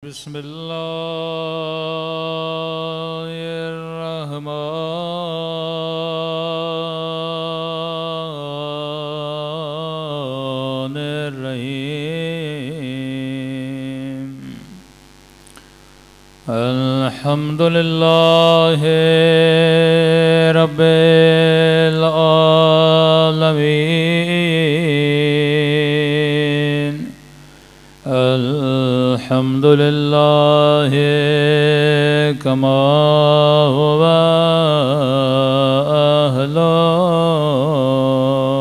بسم الله الرحمن الرحيم الحمد لله رب العالمين الحمد لله كما هو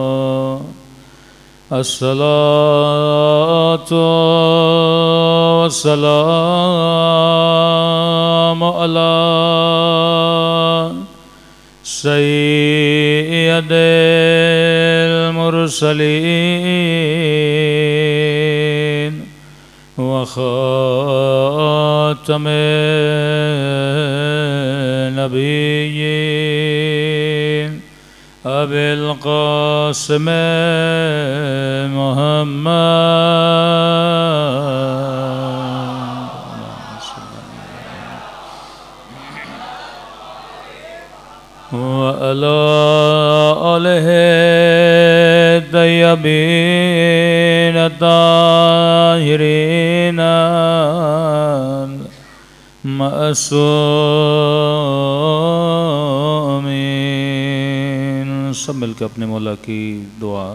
أهله الصلاة والسلام على سيد المرسلين وخاتم النبيين أبي القاسم محمد وعلى آله الطيبين الطاهرين المعصومين سب مل کے اپنے مولا کی دعا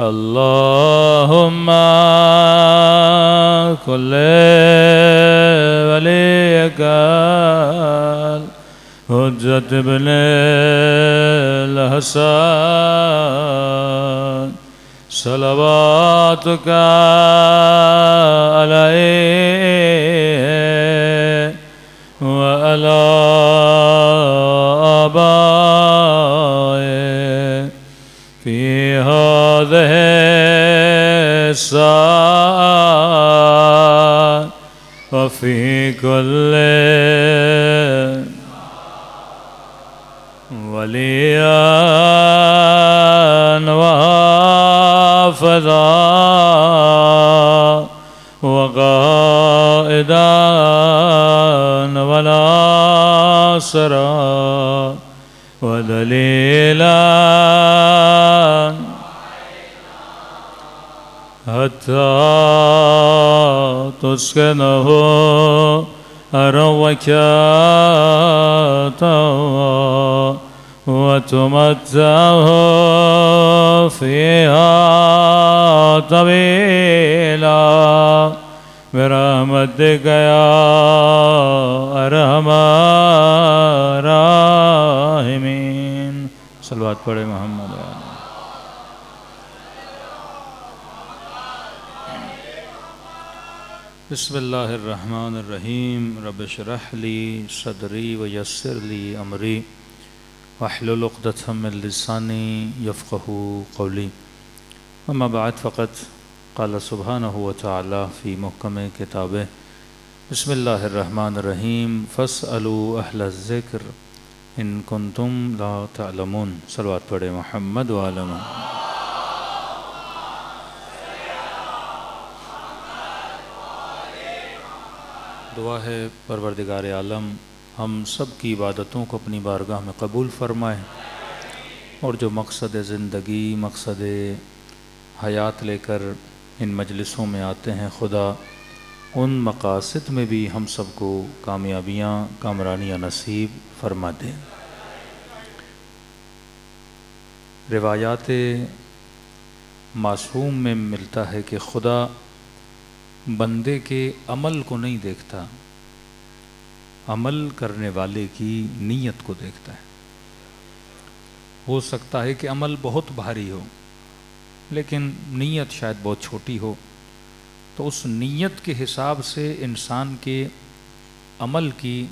اللہم کل ولیک حجت ابن الحسن صلواتک علیہ وعلی آبائه فی هذه الساعة وفي كل وليا وحافظا وقائدا وناصرا ودليلا حتى تسكنه أروك وتمتعه فيها طويلا برحمتك يا أرحم الراحمين صلوات پڑھے محمد بسم اللہ الرحمن الرحیم رب اشرح لی صدری ویسر لی امری واحلل عقدۃ من لسانی یفقهوا قولی اما بعد فقط قال سبحانہ وتعالی فی محکم کتابہ بسم اللہ الرحمن الرحیم فاسألوا اہل الذکر ان کنتم لا تعلمون صلوات پڑھے محمد وعلی محمد دعا ہے پروردگار عالم ہم سب کی عبادتوں کو اپنی بارگاہ میں قبول فرمائے اور جو مقصد زندگی مقصد حیات لے کر ان مجلسوں میں آتے ہیں خدا ان مقاصد میں بھی ہم سب کو کامیابیاں کامرانیاں نصیب فرما دیں روایات معصوم میں ملتا ہے کہ خدا بندے کے عمل کو نہیں دیکھتا عمل کرنے والے کی نیت کو دیکھتا ہے ہو سکتا ہے کہ عمل بہت بھاری ہو لیکن نیت شاید بہت چھوٹی ہو تو اس نیت کے حساب سے انسان کے عمل کی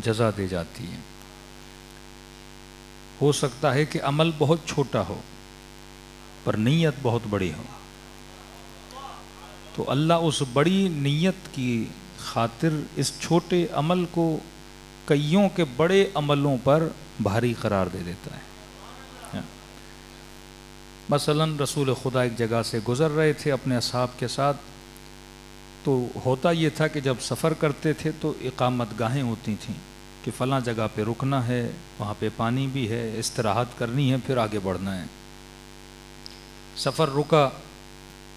جزا دی جاتی ہے ہو سکتا ہے کہ عمل بہت چھوٹا ہو پر نیت بہت بڑی ہو تو اللہ اس بڑی نیت کی خاطر اس چھوٹے عمل کو کئیوں کے بڑے عملوں پر بھاری قرار دے دیتا ہے مثلا رسول خدا ایک جگہ سے گزر رہے تھے اپنے اصحاب کے ساتھ تو ہوتا یہ تھا کہ جب سفر کرتے تھے تو اقامت گاہیں ہوتی تھیں کہ فلاں جگہ پہ رکنا ہے، وہاں پہ پانی بھی ہے، استراحت کرنی ہے، پھر آگے بڑھنا ہے۔ سفر رکا،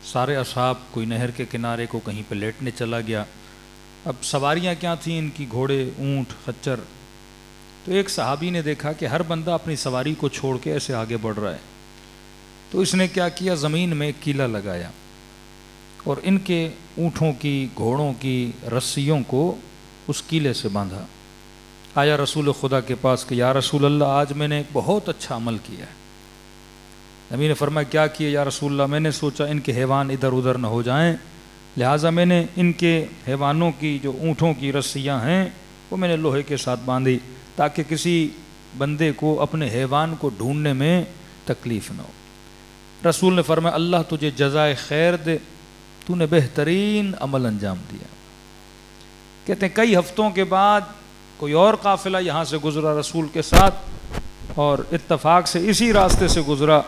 سارے اصحاب، کوئی نہر کے کنارے کو کہیں پہ لیٹنے چلا گیا۔ اب سواریاں کیا تھیں ان کی؟ گھوڑے، اونٹ، خچر۔ تو ایک صحابی نے دیکھا کہ ہر بندہ اپنی سواری کو چھوڑ کے ایسے آگے بڑھ رہا ہے، تو اس نے کیا کیا، زمین میں ایک کیلا لگایا اور ان کے اونٹوں کی، گھوڑوں کی رسیوں کو اس کیلے سے باندھا۔ آیا رسول خدا کے پاس کہ یا رسول اللہ، آج میں نے ایک بہت اچھا عمل کیا ہے۔ نبی نے فرمایا کیا کیا یا رسول اللہ؟ میں نے سوچا ان کے حیوان ادھر ادھر نہ ہو جائیں، لہٰذا میں نے ان کے حیوانوں کی جو اونٹوں کی رسیاں ہیں وہ میں نے لوہے کے ساتھ باندھی تاکہ کسی بندے کو اپنے حیوان کو ڈھونڈنے میں تکلیف نہ ہو۔ رسول نے فرمایا اللہ تجھے جزائے خیر دے، تو نے بہترین عمل انجام دیا۔ کہتے ہیں کئی ہفتوں کے بعد کوئی اور قافلہ یہاں سے گزرا رسول کے ساتھ، اور اتفاق سے اسی راستے سے گزرا،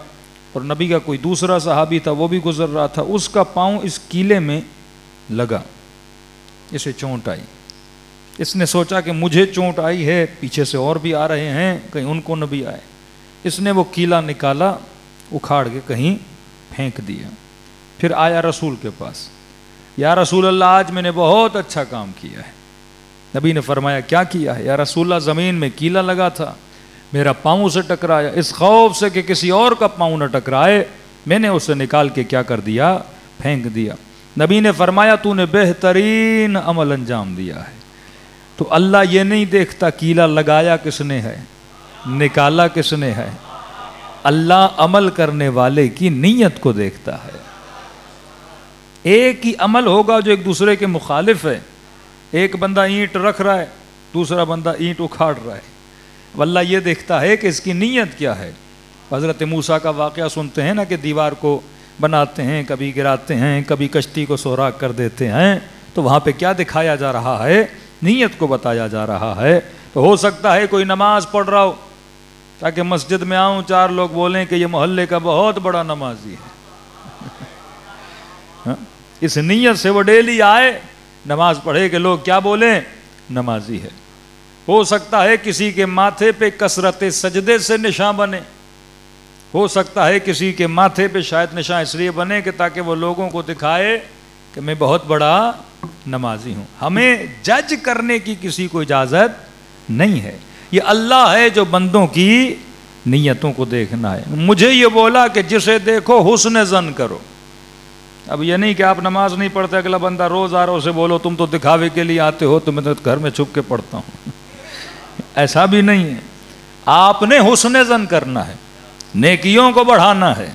اور نبی کا کوئی دوسرا صحابی تھا وہ بھی گزر رہا تھا، اس کا پاؤں اس کیلے میں لگا، اسے چونٹ آئی۔ اس نے سوچا کہ مجھے چونٹ آئی ہے، پیچھے سے اور بھی آ رہے ہیں، کہیں ان کو نہ بھی آئے۔ اس نے وہ کیلا نکالا، اکھاڑ کے کہیں پھینک دیا۔ پھر آیا رسول کے پاس، یا رسول اللہ آج میں نے بہت اچھا کام کیا ہے۔ نبی نے فرمایا کیا کیا ہے؟ یا رسول اللہ زمین میں کیلا لگا تھا، میرا پاؤں سے ٹکرایا، اس خوف سے کہ کسی اور کا پاؤں نہ ٹکرائے میں نے اسے نکال کے کیا کر دیا، پھینک دیا۔ نبی نے فرمایا تو نے بہترین عمل انجام دیا ہے۔ تو اللہ یہ نہیں دیکھتا کیلا لگایا کس نے ہے، نکالا کس نے ہے، اللہ عمل کرنے والے کی نیت کو دیکھتا ہے۔ ایک ہی عمل ہوگا جو ایک دوسرے کے مخالف ہے، ایک بندہ اینٹ رکھ رہا ہے، دوسرا بندہ اینٹ اکھاڑ رہا ہے، واللہ یہ دیکھتا ہے کہ اس کی نیت کیا ہے۔ حضرت موسیٰ کا واقعہ سنتے ہیں نا کہ دیوار کو بناتے ہیں، کبھی گراتے ہیں، کبھی کشتی کو سوراخ کر دیتے ہیں، تو وہاں پہ کیا دکھایا جا رہا ہے؟ نیت کو بتایا جا رہا ہے۔ تو ہو سکتا ہے کوئی نماز پڑھ رہا ہو تاکہ مسجد میں آؤں، چار لوگ بولیں کہ یہ محلے کا بہت بڑا نمازی ہے، اس نیت سے وہ ڈیلی آئے، نماز پڑھے کہ لوگ کیا بولیں، نمازی ہے۔ ہو سکتا ہے کسی کے ماتھے پہ کثرت سجدے سے نشان بنے، ہو سکتا ہے کسی کے ماتھے پہ شاید نشان اس لیے بنے کہ تاکہ وہ لوگوں کو دکھائے کہ میں بہت بڑا نمازی ہوں۔ ہمیں جج کرنے کی کسی کو اجازت نہیں ہے، یہ اللہ ہے جو بندوں کی نیتوں کو دیکھنا ہے۔ مجھے یہ بولا کہ جسے دیکھو حسن ظن کرو۔ اب یہ نہیں کہ آپ نماز نہیں پڑھتے، اگلا بندہ روز آ رہا اسے بولو تم تو دکھاوے کے لیے آتے ہو، تو میں تو گھر میں چھپ کے پڑھتا ہوں، ایسا بھی نہیں ہے۔ آپ نے حسن ظن کرنا ہے، نیکیوں کو بڑھانا ہے،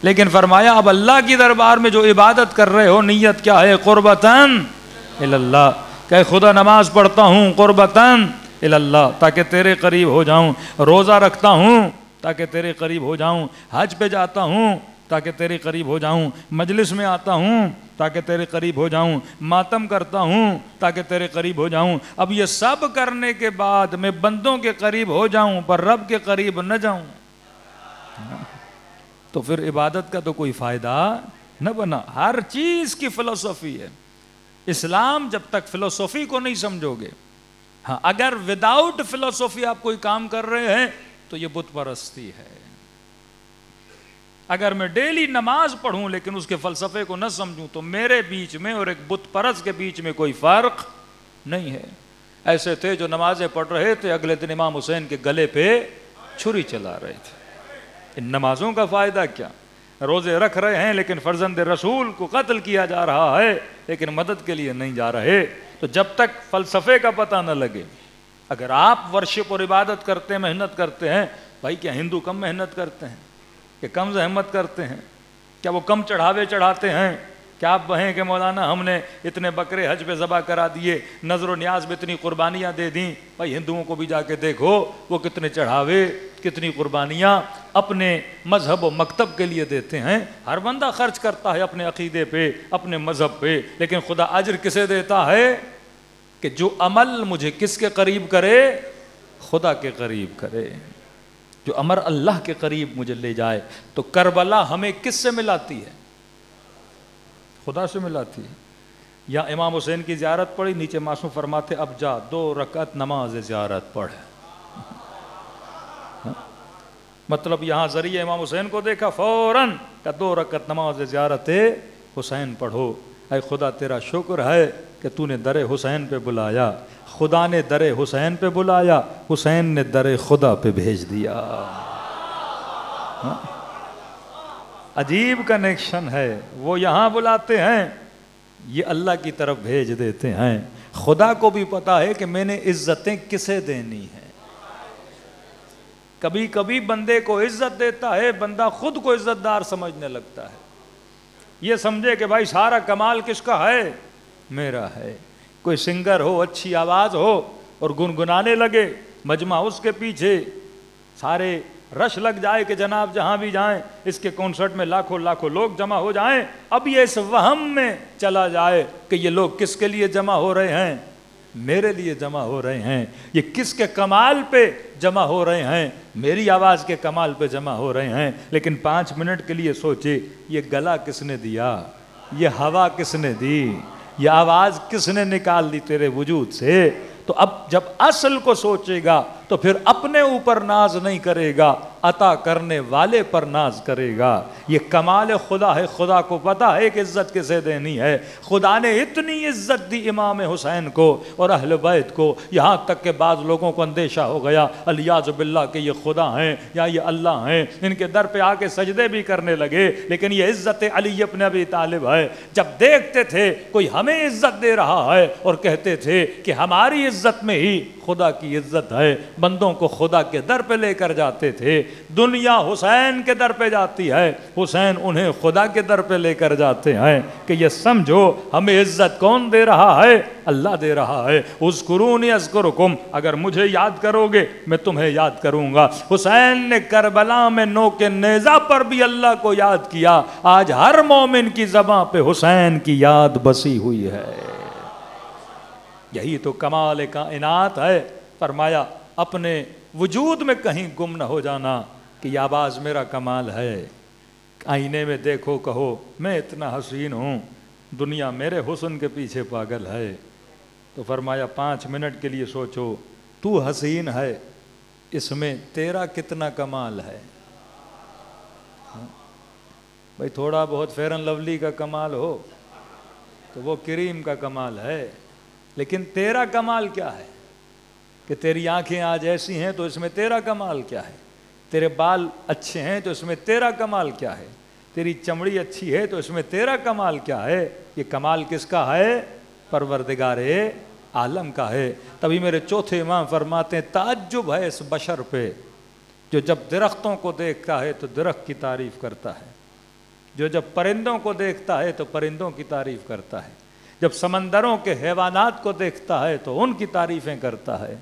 لیکن فرمایا اب اللہ کی دربار میں جو عبادت کر رہے ہو نیت کیا ہے؟ قربتاً اللہ، کہ خدا نماز پڑھتا ہوں قربتاً اللہ تاکہ تیرے قریب ہو جاؤں، روزہ رکھتا ہوں تاکہ تیرے قریب ہو جاؤں، حج پہ جاتا ہوں تاکہ تیرے قریب ہو جاؤں، مجلس میں آتا ہوں تاکہ تیرے قریب ہو جاؤں، ماتم کرتا ہوں تاکہ تیرے قریب ہو جاؤں۔ اب یہ سب کرنے کے بعد میں بندوں کے قریب ہو جاؤں پر رب کے قریب نہ جاؤں تو پھر عبادت کا تو کوئی فائدہ نہ بنا۔ ہر چیز کی فلسفی ہے اسلام، جب تک فلسفی کو نہیں سمجھو گے، ہاں اگر وداؤٹ فلسفی آپ کوئی کام کر رہے ہیں تو یہ بت پرستی ہے۔ اگر میں ڈیلی نماز پڑھوں لیکن اس کے فلسفے کو نہ سمجھوں تو میرے بیچ میں اور ایک بت پرست کے بیچ میں کوئی فرق نہیں ہے۔ ایسے تھے جو نمازیں پڑھ رہے تھے، اگلے دن امام حسین کے گلے پہ چھری چلا رہے تھے۔ ان نمازوں کا فائدہ کیا؟ روزے رکھ رہے ہیں لیکن فرزند رسول کو قتل کیا جا رہا ہے لیکن مدد کے لیے نہیں جا رہے۔ تو جب تک فلسفے کا پتہ نہ لگے، اگر آپ ورشپ اور عبادت کرتے ہیں، محنت کرتے ہیں، بھائی کیا ہندو کم محنت کرتے ہیں کہ کم زحمت کرتے ہیں؟ کیا وہ کم چڑھاوے چڑھاتے ہیں؟ کیا آپ کہیں کہ مولانا ہم نے اتنے بکرے حج پہ ذبح کرا دیے، نظر و نیاز میں اتنی قربانیاں دے دیں؟ بھائی ہندوؤں کو بھی جا کے دیکھو وہ کتنے چڑھاوے، کتنی قربانیاں اپنے مذہب و مکتب کے لیے دیتے ہیں۔ ہر بندہ خرچ کرتا ہے اپنے عقیدے پہ، اپنے مذہب پہ، لیکن خدا اجر کسے دیتا ہے؟ کہ جو عمل مجھے کس کے قریب کرے؟ خدا کے قریب کرے، جو عمل اللہ کے قریب مجھے لے جائے۔ تو کربلا ہمیں کس سے ملاتی ہے؟ خدا سے ملاتی ہے۔ یا امام حسین کی زیارت پڑھی، نیچے معصوم فرماتے اب جا 2 رکعت نماز زیارت پڑھ. مطلب یہاں ذریعہ امام حسین کو دیکھا، فوراً کہ 2 رکعت نماز زیارت حسین پڑھو. اے خدا تیرا شکر ہے کہ تو نے در حسین پہ بلایا. خدا نے در حسین پہ بلایا، حسین نے در خدا پہ بھیج دیا. عجیب کنیکشن ہے. وہ یہاں بلاتے ہیں، یہ اللہ کی طرف بھیج دیتے ہیں. خدا کو بھی پتا ہے کہ میں نے عزتیں کسے دینی ہیں. کبھی کبھی بندے کو عزت دیتا ہے، بندہ خود کو عزت دار سمجھنے لگتا ہے. یہ سمجھے کہ بھائی سارا کمال کس کا ہے؟ میرا ہے. کوئی سنگر ہو، اچھی آواز ہو اور گنگنانے لگے، مجمع اس کے پیچھے، سارے رش لگ جائے کہ جناب جہاں بھی جائیں اس کے کنسرٹ میں لاکھوں لاکھوں لوگ جمع ہو جائیں. اب یہ اس وہم میں چلا جائے کہ یہ لوگ کس کے لیے جمع ہو رہے ہیں؟ میرے لیے جمع ہو رہے ہیں. یہ کس کے کمال پہ جمع ہو رہے ہیں؟ میری آواز کے کمال پہ جمع ہو رہے ہیں. لیکن 5 منٹ کے لیے سوچے یہ گلا کس نے دیا؟ یہ ہوا کس نے دی؟ یہ آواز کس نے نکال دی تیرے وجود سے؟ تو اب جب اصل کو سوچے گا تو پھر اپنے اوپر ناز نہیں کرے گا، عطا کرنے والے پر ناز کرے گا. یہ کمال خدا ہے. خدا کو پتا ہے کہ عزت کسے دینی ہے. خدا نے اتنی عزت دی امام حسین کو اور اہل بیت کو، یہاں تک کہ بعض لوگوں کو اندیشہ ہو گیا الیاذ باللہ کہ یہ خدا ہیں یا یہ اللہ ہیں. ان کے در پہ آ کے سجدے بھی کرنے لگے. لیکن یہ عزت علی ابن ابی طالب ہے. جب دیکھتے تھے کوئی ہمیں عزت دے رہا ہے اور کہتے تھے کہ ہماری عزت میں ہی خدا کی عزت ہے، بندوں کو خدا کے در پہ لے کر جاتے تھے. دنیا حسین کے در پہ جاتی ہے، حسین انہیں خدا کے در پہ لے کر جاتے ہیں. کہ یہ سمجھو ہمیں عزت کون دے رہا ہے؟ اللہ دے رہا ہے. اذکرونی اذکرکم، اگر مجھے یاد کرو گے میں تمہیں یاد کروں گا. حسین نے کربلا میں نوک نیزہ پر بھی اللہ کو یاد کیا. آج ہر مومن کی زباں پہ حسین کی یاد بسی ہوئی ہے. یہی تو کمال کائنات ہے. فرمایا اپنے وجود میں کہیں گم نہ ہو جانا کہ یہ آواز میرا کمال ہے. آئینے میں دیکھو کہو میں اتنا حسین ہوں، دنیا میرے حسن کے پیچھے پاگل ہے. تو فرمایا 5 منٹ کے لیے سوچو تو حسین ہے، اس میں تیرا کتنا کمال ہے. بھائی تھوڑا بہت فیئر اینڈ لولی کا کمال ہو تو وہ کریم کا کمال ہے. لیکن تیرا کمال کیا ہے؟ کہ تیری آنکھیں آج ایسی ہیں تو اس میں تیرا کمال کیا ہے؟ تیرے بال اچھے ہیں تو اس میں تیرا کمال کیا ہے؟ تیری چمڑی اچھی ہے تو اس میں تیرا کمال کیا ہے؟ یہ کمال کس کا ہے؟ پروردگار عالم کا ہے. تبھی میرے چوتھے امام فرماتے ہیں تعجب ہے اس بشر پہ جو جب درختوں کو دیکھتا ہے تو درخت کی تعریف کرتا ہے، جو جب پرندوں کو دیکھتا ہے تو پرندوں کی تعریف کرتا ہے، جب سمندروں کے حیوانات کو دیکھتا ہے تو ان کی تعریفیں کرتا ہے.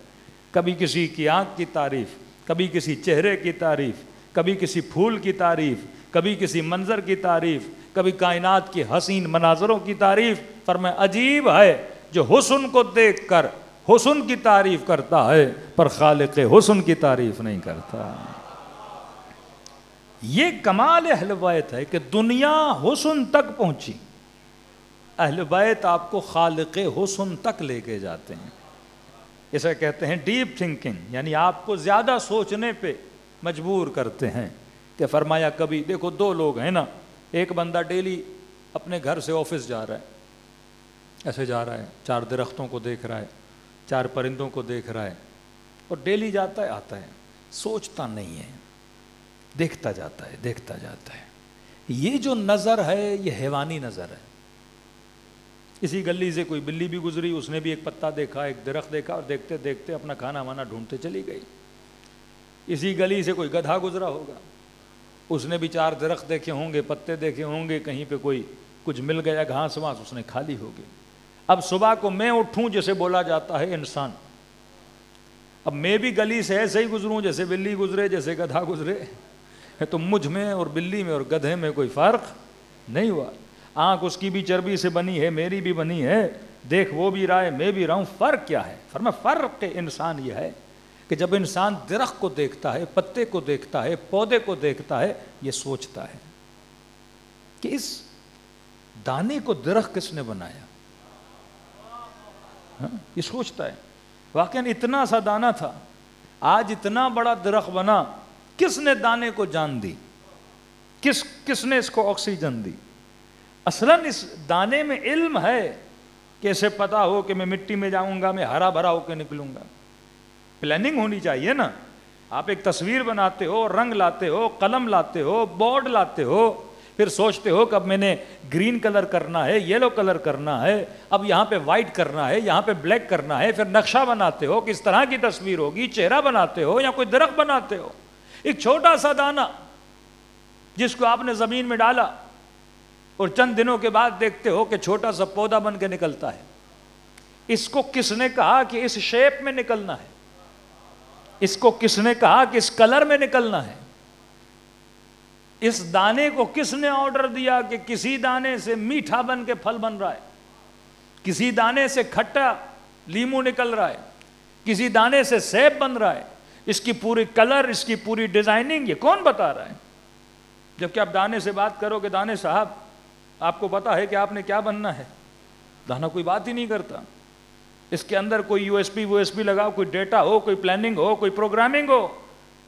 کبھی کسی کی آنکھ کی تعریف، کبھی کسی چہرے کی تعریف، کبھی کسی پھول کی تعریف، کبھی کسی منظر کی تعریف، کبھی کائنات کی حسین مناظروں کی تعریف. فرمایا عجیب ہے جو حسن کو دیکھ کر حسن کی تعریف کرتا ہے پر خالق حسن کی تعریف نہیں کرتا. یہ کمال اہل بیت ہے کہ دنیا حسن تک پہنچی، اہل بیت آپ کو خالق حسن تک لے کے جاتے ہیں. اسے کہتے ہیں ڈیپ تھنکنگ، یعنی آپ کو زیادہ سوچنے پہ مجبور کرتے ہیں. کہ فرمایا کبھی دیکھو 2 لوگ ہیں نا، ایک بندہ ڈیلی اپنے گھر سے آفس جا رہا ہے، ایسے جا رہا ہے، 4 درختوں کو دیکھ رہا ہے، 4 پرندوں کو دیکھ رہا ہے، اور ڈیلی جاتا ہے آتا ہے، سوچتا نہیں ہے، دیکھتا جاتا ہے دیکھتا جاتا ہے. یہ جو نظر ہے یہ حیوانی نظر ہے. اسی گلی سے کوئی بلی بھی گزری، اس نے بھی ایک پتا دیکھا، ایک درخت دیکھا، اور دیکھتے دیکھتے اپنا کھانا وانا ڈھونڈتے چلی گئی. اسی گلی سے کوئی گدھا گزرا ہوگا، اس نے بھی 4 درخت دیکھے ہوں گے، پتے دیکھے ہوں گے، کہیں پہ کوئی کچھ مل گیا گھاس واس، اس نے کھا لی ہوگی. اب صبح کو میں اٹھوں جسے بولا جاتا ہے انسان، اب میں بھی گلی سے ایسے ہی گزروں جیسے بلی گزرے، جیسے گدھا گزرے، تو مجھ میں اور بلی میں اور گدھے میں کوئی فرق نہیں ہوا. آنکھ اس کی بھی چربی سے بنی ہے، میری بھی بنی ہے، دیکھ وہ بھی رہا ہے میں بھی رہا ہوں. فرق کیا ہے؟ فرمایا فرق انسان یہ ہے کہ جب انسان درخت کو دیکھتا ہے، پتے کو دیکھتا ہے، پودے کو دیکھتا ہے، یہ سوچتا ہے کہ اس دانے کو درخت کس نے بنایا، یہ سوچتا ہے واقعاً اتنا سا دانہ تھا، آج اتنا بڑا درخت بنا، کس نے دانے کو جان دی؟ کس نے اس کو آکسیجن دی؟ اصلاً اس دانے میں علم ہے کہ اسے پتا ہو کہ میں مٹی میں جاؤں گا، میں ہرا بھرا ہو کے نکلوں گا۔ پلاننگ ہونی چاہیے نا۔ آپ ایک تصویر بناتے ہو، رنگ لاتے ہو، قلم لاتے ہو، بورڈ لاتے ہو، پھر سوچتے ہو کہ اب میں نے گرین کلر کرنا ہے، یلو کلر کرنا ہے، اب یہاں پہ وائٹ کرنا ہے، یہاں پہ بلیک کرنا ہے، پھر نقشہ بناتے ہو، کس طرح کی تصویر ہوگی، چہرہ بناتے ہو یا کوئی درخت بناتے ہو۔ ایک چھوٹا سا دانہ جس کو آپ نے زمین میں ڈالا اور چند دنوں کے بعد دیکھتے ہو کہ چھوٹا سا پودا بن کے نکلتا ہے۔ اس کو کس نے کہا کہ اس شیپ میں نکلنا ہے؟ اس کو کس نے کہا کہ اس کلر میں نکلنا ہے؟ اس دانے کو کس نے آرڈر دیا کہ کسی دانے سے میٹھا بن کے پھل بن رہا ہے، کسی دانے سے کھٹا لیمو نکل رہا ہے، کسی دانے سے سیب بن رہا ہے؟ اس کی پوری کلر، اس کی پوری ڈیزائننگ یہ کون بتا رہا ہے؟ جبکہ آپ دانے سے بات کرو کہ دانے صاحب آپ کو پتا ہے کہ آپ نے کیا بننا ہے، دانا کوئی بات ہی نہیں کرتا۔ اس کے اندر کوئی یو ایس بی لگاؤ، کوئی ڈیٹا ہو، کوئی پلاننگ ہو، کوئی پروگرامنگ ہو،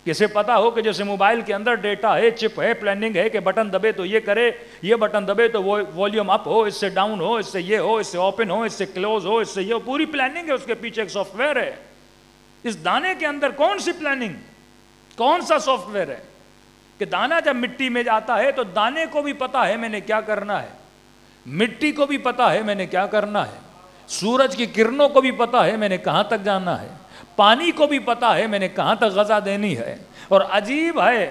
اسے پتا ہو کہ جیسے موبائل کے اندر ڈیٹا ہے، چپ ہے، پلاننگ ہے کہ بٹن دبے تو یہ کرے، یہ بٹن دبے تو وہ والیوم اپ ہو، اس سے ڈاؤن ہو، اس سے یہ ہو، اس سے اوپن ہو، اس سے کلوز ہو، اس سے یہ ہو، پوری پلاننگ ہے، اس کے پیچھے ایک سافٹ ویئر ہے۔ اس دانے کے اندر کون سی پلاننگ، کون سا سافٹ ویئر ہے کہ دانا جب مٹی میں جاتا ہے تو دانے کو بھی پتا ہے میں نے کیا کرنا ہے، مٹی کو بھی پتا ہے میں نے کیا کرنا ہے، سورج کی کرنوں کو بھی پتا ہے میں نے کہاں تک جانا ہے، پانی کو بھی پتا ہے میں نے کہاں تک غذا دینی ہے۔ اور عجیب ہے،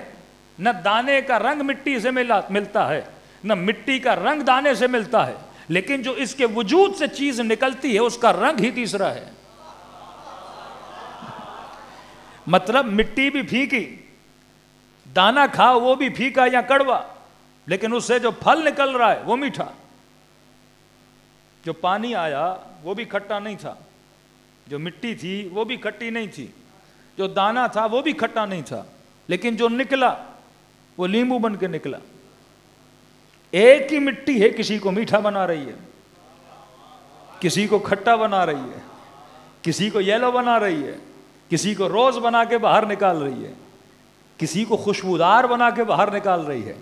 نہ دانے کا رنگ مٹی سے ملتا ہے، نہ مٹی کا رنگ دانے سے ملتا ہے، لیکن جو اس کے وجود سے چیز نکلتی ہے اس کا رنگ ہی تیسرا ہے۔ مطلب مٹی بھی پھیکی، دانا کھا وہ بھی پھیکا یا کڑوا، لیکن اس سے جو پھل نکل رہا ہے وہ میٹھا۔ جو پانی آیا وہ بھی کھٹا نہیں تھا، جو مٹی تھی وہ بھی کھٹی نہیں تھی، جو دانا تھا وہ بھی کھٹا نہیں تھا، لیکن جو نکلا وہ لیمبو بن کے نکلا۔ ایک ہی مٹی ہے، کسی کو میٹھا بنا رہی ہے، کسی کو کھٹا بنا رہی ہے، کسی کو یلو بنا رہی ہے، کسی کو روز بنا کے باہر نکال رہی ہے، کسی کو خوشبودار بنا کے باہر نکال رہی ہے۔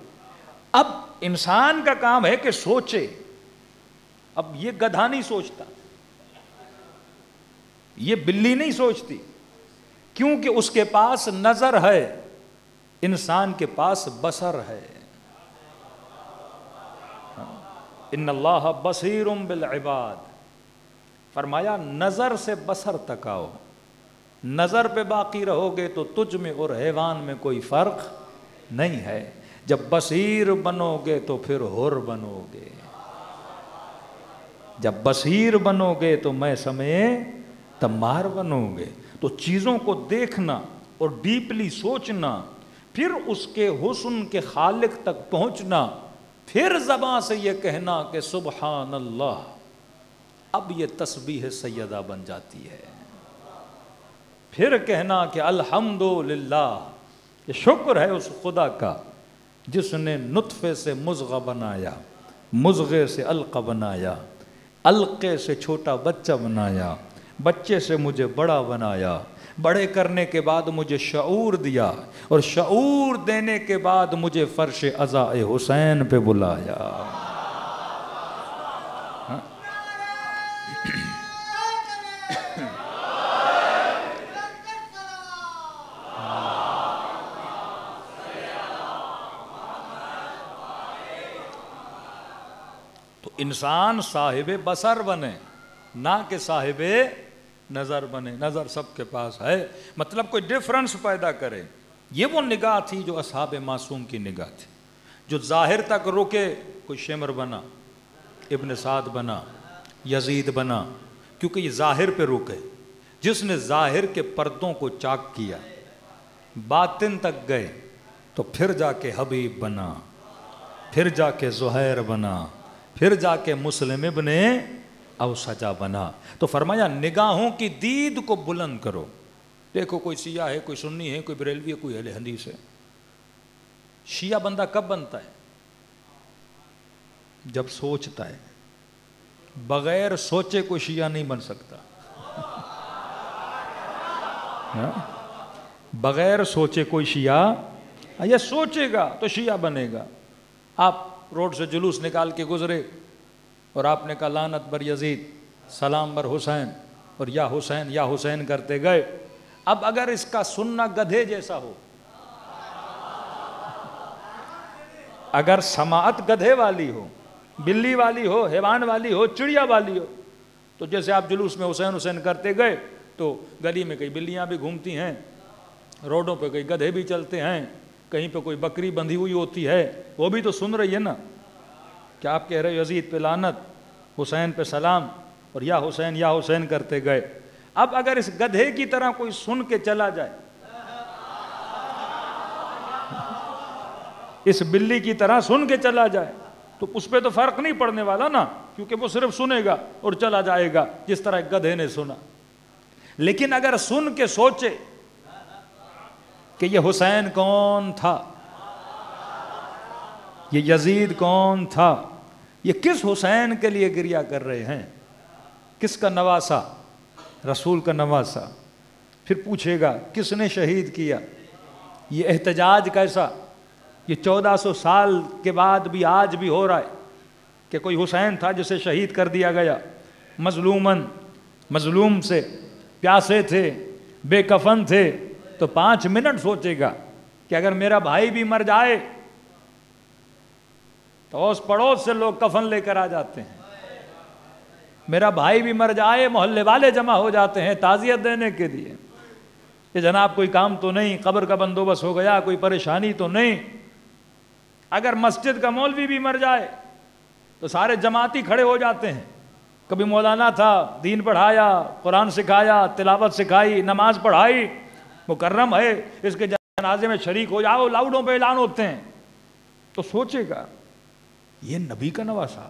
اب انسان کا کام ہے کہ سوچے۔ اب یہ گدھا نہیں سوچتا، یہ بلی نہیں سوچتی، کیونکہ اس کے پاس نظر ہے، انسان کے پاس بصر ہے۔ ان اللہ بصیر بالعباد، فرمایا نظر سے بصر تک آؤ، نظر پہ باقی رہو گے تو تجھ میں اور حیوان میں کوئی فرق نہیں ہے، جب بصیر بنو گے تو پھر حر بنو گے، جب بصیر بنو گے تو میں سمے تمار بنو گے۔ تو چیزوں کو دیکھنا اور ڈیپلی سوچنا، پھر اس کے حسن کے خالق تک پہنچنا، پھر زبان سے یہ کہنا کہ سبحان اللہ، اب یہ تسبیح سیدہ بن جاتی ہے۔ پھر کہنا کہ الحمدللہ، یہ شکر ہے اس خدا کا جس نے نطفے سے مضغہ بنایا، مضغے سے علقہ بنایا، علقے سے چھوٹا بچہ بنایا، بچے سے مجھے بڑا بنایا، بڑے کرنے کے بعد مجھے شعور دیا، اور شعور دینے کے بعد مجھے فرش عزاء حسین پہ بلایا۔ تو انسان صاحب بصر بنے، نہ کہ صاحب نظر بنے۔ نظر سب کے پاس ہے، مطلب کوئی ڈیفرنس پیدا کرے۔ یہ وہ نگاہ تھی جو اصحاب معصوم کی نگاہ تھی، جو ظاہر تک رکے۔ کوئی شمر بنا، ابن سعد بنا، یزید بنا، کیونکہ یہ ظاہر پہ رکے۔ جس نے ظاہر کے پردوں کو چاک کیا، باطن تک گئے، تو پھر جا کے حبیب بنا، پھر جا کے زہیر بنا، پھر جا کے مسلم ابن اوسجا بنا۔ تو فرمایا نگاہوں کی دید کو بلند کرو۔ دیکھو کوئی شیعہ ہے، کوئی سنی ہے، کوئی بریلوی ہے، کوئی اہل حدیث ہے۔ شیعہ بندہ کب بنتا ہے؟ جب سوچتا ہے۔ بغیر سوچے کوئی شیعہ نہیں بن سکتا۔ بغیر سوچے کوئی شیعہ یا سوچے گا تو شیعہ بنے گا. آپ روڈ سے جلوس نکال کے گزرے اور آپ نے کہا لعنت بر یزید سلام بر حسین اور یا حسین کرتے گئے. اب اگر اس کا سننا گدھے جیسا ہو، اگر سماعت گدھے والی ہو، بلی والی ہو، حیوان والی ہو، چڑیا والی ہو، تو جیسے آپ جلوس میں حسین کرتے گئے تو گلی میں کئی بلیاں بھی گھومتی ہیں، روڈوں پہ کئی گدھے بھی چلتے ہیں، کہیں پہ کوئی بکری بندھی ہوئی ہوتی ہے، وہ بھی تو سن رہی ہے نا کہ آپ کہہ رہے یزید پہ لعنت، حسین پہ سلام اور یا حسین کرتے گئے. اب اگر اس گدھے کی طرح کوئی سن کے چلا جائے، اس بلی کی طرح سن کے چلا جائے، تو اس پہ تو فرق نہیں پڑنے والا نا، کیونکہ وہ صرف سنے گا اور چلا جائے گا جس طرح گدھے نے سنا. لیکن اگر سن کے سوچے کہ یہ حسین کون تھا، یہ یزید کون تھا، یہ کس حسین کے لیے گریہ کر رہے ہیں، کس کا نواسا، رسول کا نواسا، پھر پوچھے گا کس نے شہید کیا، یہ احتجاج کیسا، یہ 1400 سال کے بعد بھی آج بھی ہو رہا ہے کہ کوئی حسین تھا جسے شہید کر دیا گیا، مظلوم سے، پیاسے تھے، بے کفن تھے، تو 5 منٹ سوچے گا کہ اگر میرا بھائی بھی مر جائے تو اس پڑوس سے لوگ کفن لے کر آ جاتے ہیں، میرا بھائی بھی مر جائے محلے والے جمع ہو جاتے ہیں تعزیت دینے کے لیے کہ جناب کوئی کام تو نہیں، قبر کا بندوبست ہو گیا، کوئی پریشانی تو نہیں. اگر مسجد کا مولوی بھی مر جائے تو سارے جماعتی کھڑے ہو جاتے ہیں، کبھی مولانا تھا، دین پڑھایا، قرآن سکھایا، تلاوت سکھائی، نماز پڑھائی، مکرم ہے، اس کے جنازے میں شریک ہو جاؤ، لاؤڈوں پہ اعلان ہوتے ہیں. تو سوچے گا یہ نبی کا نواسا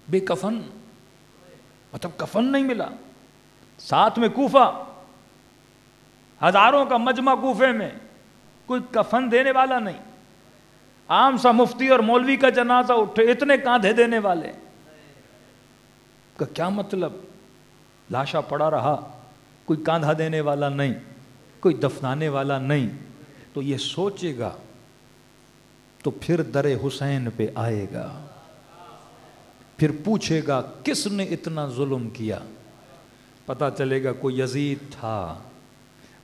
بے کفن، مطلب کفن نہیں ملا، ساتھ میں کوفہ، ہزاروں کا مجمع کوفے میں، کوئی کفن دینے والا نہیں، عام سا مفتی اور مولوی کا جنازہ اٹھے، اتنے کاندھے دینے والے کا کیا مطلب، لاشا پڑا رہا، کوئی کاندھا دینے والا نہیں، کوئی دفنانے والا نہیں. تو یہ سوچے گا تو پھر در حسین پہ آئے گا، پھر پوچھے گا کس نے اتنا ظلم کیا، پتہ چلے گا کوئی یزید تھا.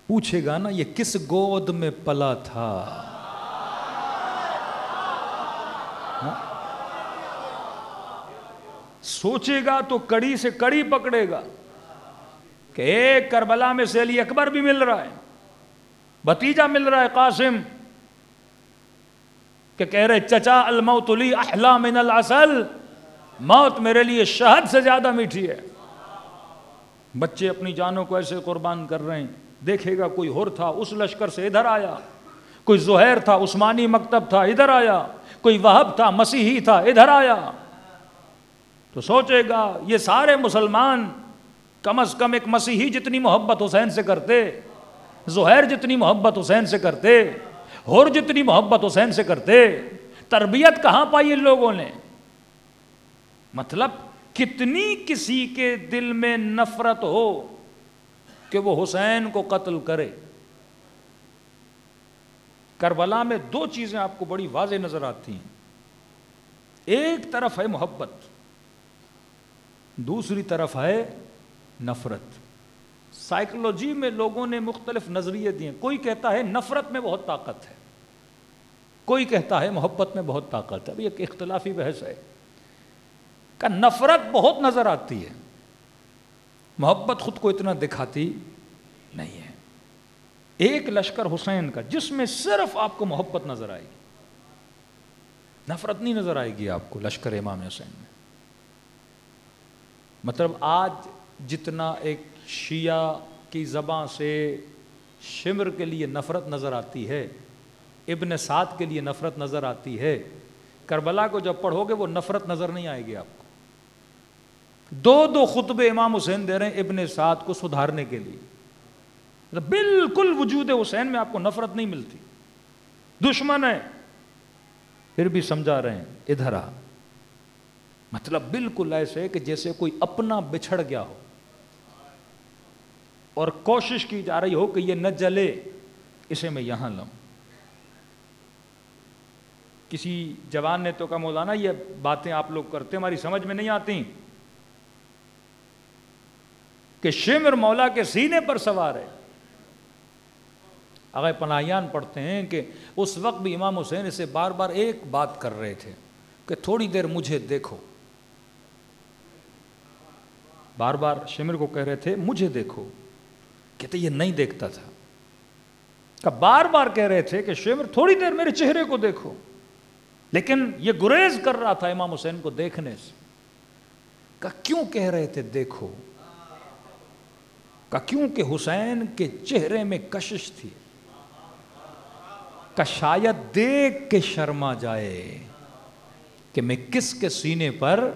پوچھے گا نا یہ کس گود میں پلا تھا، سوچے گا تو کڑی سے کڑی پکڑے گا کہ ایک کربلا میں سے علی اکبر بھی مل رہا ہے، بھتیجا مل رہا ہے قاسم، کہ کہہ رہے چچا الموت لی احلا من العسل، موت میرے لیے شہد سے زیادہ میٹھی ہے. بچے اپنی جانوں کو ایسے قربان کر رہے ہیں. دیکھے گا کوئی ہور تھا اس لشکر سے ادھر آیا، کوئی زہیر تھا عثمانی مکتب تھا ادھر آیا، کوئی وہب تھا مسیحی تھا ادھر آیا. تو سوچے گا یہ سارے مسلمان کم از کم ایک مسیحی جتنی محبت حسین سے کرتے، زہیر جتنی محبت حسین سے کرتے، ہور جتنی محبت حسین سے کرتے. تربیت کہاں پائی ان لوگوں نے، مطلب کتنی کسی کے دل میں نفرت ہو کہ وہ حسین کو قتل کرے. کربلا میں 2 چیزیں آپ کو بڑی واضح نظر آتی ہیں، ایک طرف ہے محبت، دوسری طرف ہے نفرت. سائیکلوجی میں لوگوں نے مختلف نظریے دیے، کوئی کہتا ہے نفرت میں بہت طاقت ہے، کوئی کہتا ہے محبت میں بہت طاقت ہے. اب یہ ایک اختلافی بحث ہے کہ نفرت بہت نظر آتی ہے، محبت خود کو اتنا دکھاتی نہیں ہے. ایک لشکر حسین کا جس میں صرف آپ کو محبت نظر آئے گی، نفرت نہیں نظر آئے گی آپ کو لشکر امام حسین میں. مطلب آج جتنا ایک شیعہ کی زبان سے شمر کے لیے نفرت نظر آتی ہے، ابن سعد کے لیے نفرت نظر آتی ہے، کربلا کو جب پڑھو گے وہ نفرت نظر نہیں آئے گی آپ کو. 2 خطبے امام حسین دے رہے ہیں ابن سعد کو سدھارنے کے لیے، بالکل وجود حسین میں آپ کو نفرت نہیں ملتی. دشمن ہے پھر بھی سمجھا رہے ہیں ادھر آ، مطلب بالکل ایسے کہ جیسے کوئی اپنا بچھڑ گیا ہو. اور کوشش کی جا رہی ہو کہ یہ نہ جلے، اسے میں یہاں لاؤں۔ کسی جوان نے تو کہا مولانا یہ باتیں آپ لوگ کرتے ہماری سمجھ میں نہیں آتی کہ شمر مولا کے سینے پر سوار ہے۔ آغا پناہیان پڑھتے ہیں کہ اس وقت بھی امام حسین سے بار بار ایک بات کر رہے تھے کہ تھوڑی دیر مجھے دیکھو، بار بار شمر کو کہہ رہے تھے مجھے دیکھو، کہتے یہ نہیں دیکھتا تھا، کہ بار بار کہہ رہے تھے کہ شمر تھوڑی دیر میرے چہرے کو دیکھو، لیکن یہ گریز کر رہا تھا امام حسین کو دیکھنے سے۔ کہ کیوں کہہ رہے تھے دیکھو؟ کہ کیونکہ حسین کے چہرے میں کشش تھی، کہ شاید دیکھ کے شرما جائے کہ میں کس کے سینے پر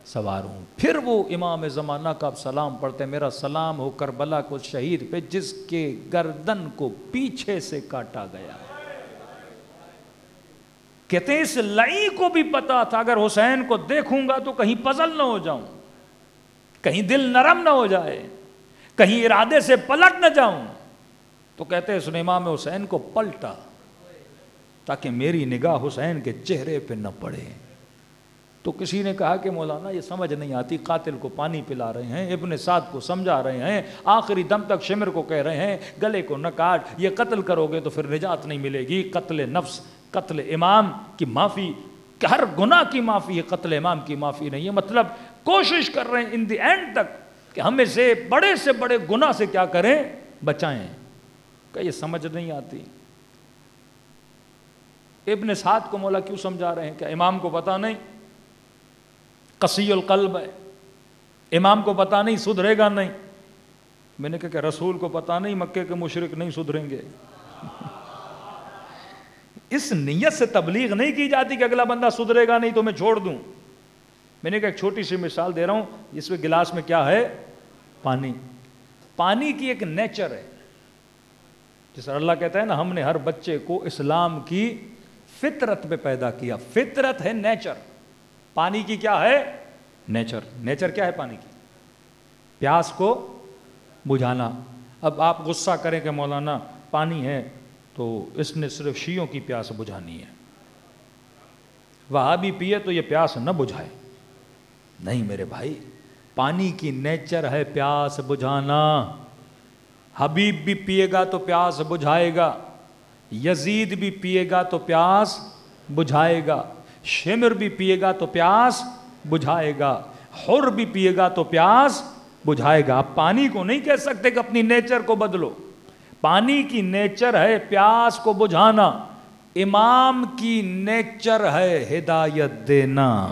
سوار ہوں۔ پھر وہ امام زمانہ کا سلام پڑھتے ہیں، میرا سلام ہو کربلا کو شہید پہ جس کے گردن کو پیچھے سے کاٹا گیا۔ کہتے ہیں اس لئی کو بھی پتا تھا اگر حسین کو دیکھوں گا تو کہیں پزل نہ ہو جاؤں، کہیں دل نرم نہ ہو جائے، کہیں ارادے سے پلٹ نہ جاؤں، تو کہتے ہیں اس نے امام حسین کو پلٹا تاکہ میری نگاہ حسین کے چہرے پہ نہ پڑے۔ تو کسی نے کہا کہ مولانا یہ سمجھ نہیں آتی، قاتل کو پانی پلا رہے ہیں، ابن سعد کو سمجھا رہے ہیں، آخری دم تک شمر کو کہہ رہے ہیں گلے کو نہ کاٹ، یہ قتل کرو گے تو پھر نجات نہیں ملے گی، قتل نفس، قتل امام کی معافی، کہ ہر گناہ کی معافی ہے، قتل امام کی معافی نہیں ہے۔ مطلب کوشش کر رہے ہیں ان دی اینڈ تک کہ ہمیں سے بڑے گناہ سے کیا کریں، بچائیں، کہ یہ سمجھ نہیں آتی۔ ابن سعد کو مولا کیوں سمجھا رہے ہیں؟ کہ امام کو پتا نہیں، قسی القلب ہے، امام کو پتا نہیں سدھرے گا نہیں۔ میں نے کہا کہ رسول کو پتا نہیں مکے کے مشرک نہیں سدھریں گے۔ اس نیت سے تبلیغ نہیں کی جاتی کہ اگلا بندہ سدھرے گا نہیں تو میں چھوڑ دوں۔ میں نے کہا ایک چھوٹی سی مثال دے رہا ہوں، اس میں گلاس میں کیا ہے؟ پانی۔ پانی کی ایک نیچر ہے، جس طرح اللہ کہتا ہے نا ہم نے ہر بچے کو اسلام کی فطرت پہ پیدا کیا۔ فطرت ہے نیچر، پانی کی کیا ہے؟ نیچر۔ نیچر کیا ہے پانی کی؟ پیاس کو بجھانا۔ اب آپ غصہ کریں کہ مولانا پانی ہے تو اس نے صرف شیعوں کی پیاس بجھانی ہے، وہابی پیے تو یہ پیاس نہ بجھائے۔ نہیں میرے بھائی، پانی کی نیچر ہے پیاس بجھانا۔ حبیب بھی پیے گا تو پیاس بجھائے گا، یزید بھی پیے گا تو پیاس بجھائے گا، شمر بھی پیے گا تو پیاس بجھائے گا، حر بھی پیے گا تو پیاس بجھائے گا۔ آپ پانی کو نہیں کہہ سکتے کہ اپنی نیچر کو بدلو۔ پانی کی نیچر ہے پیاس کو بجھانا، امام کی نیچر ہے ہدایت دینا۔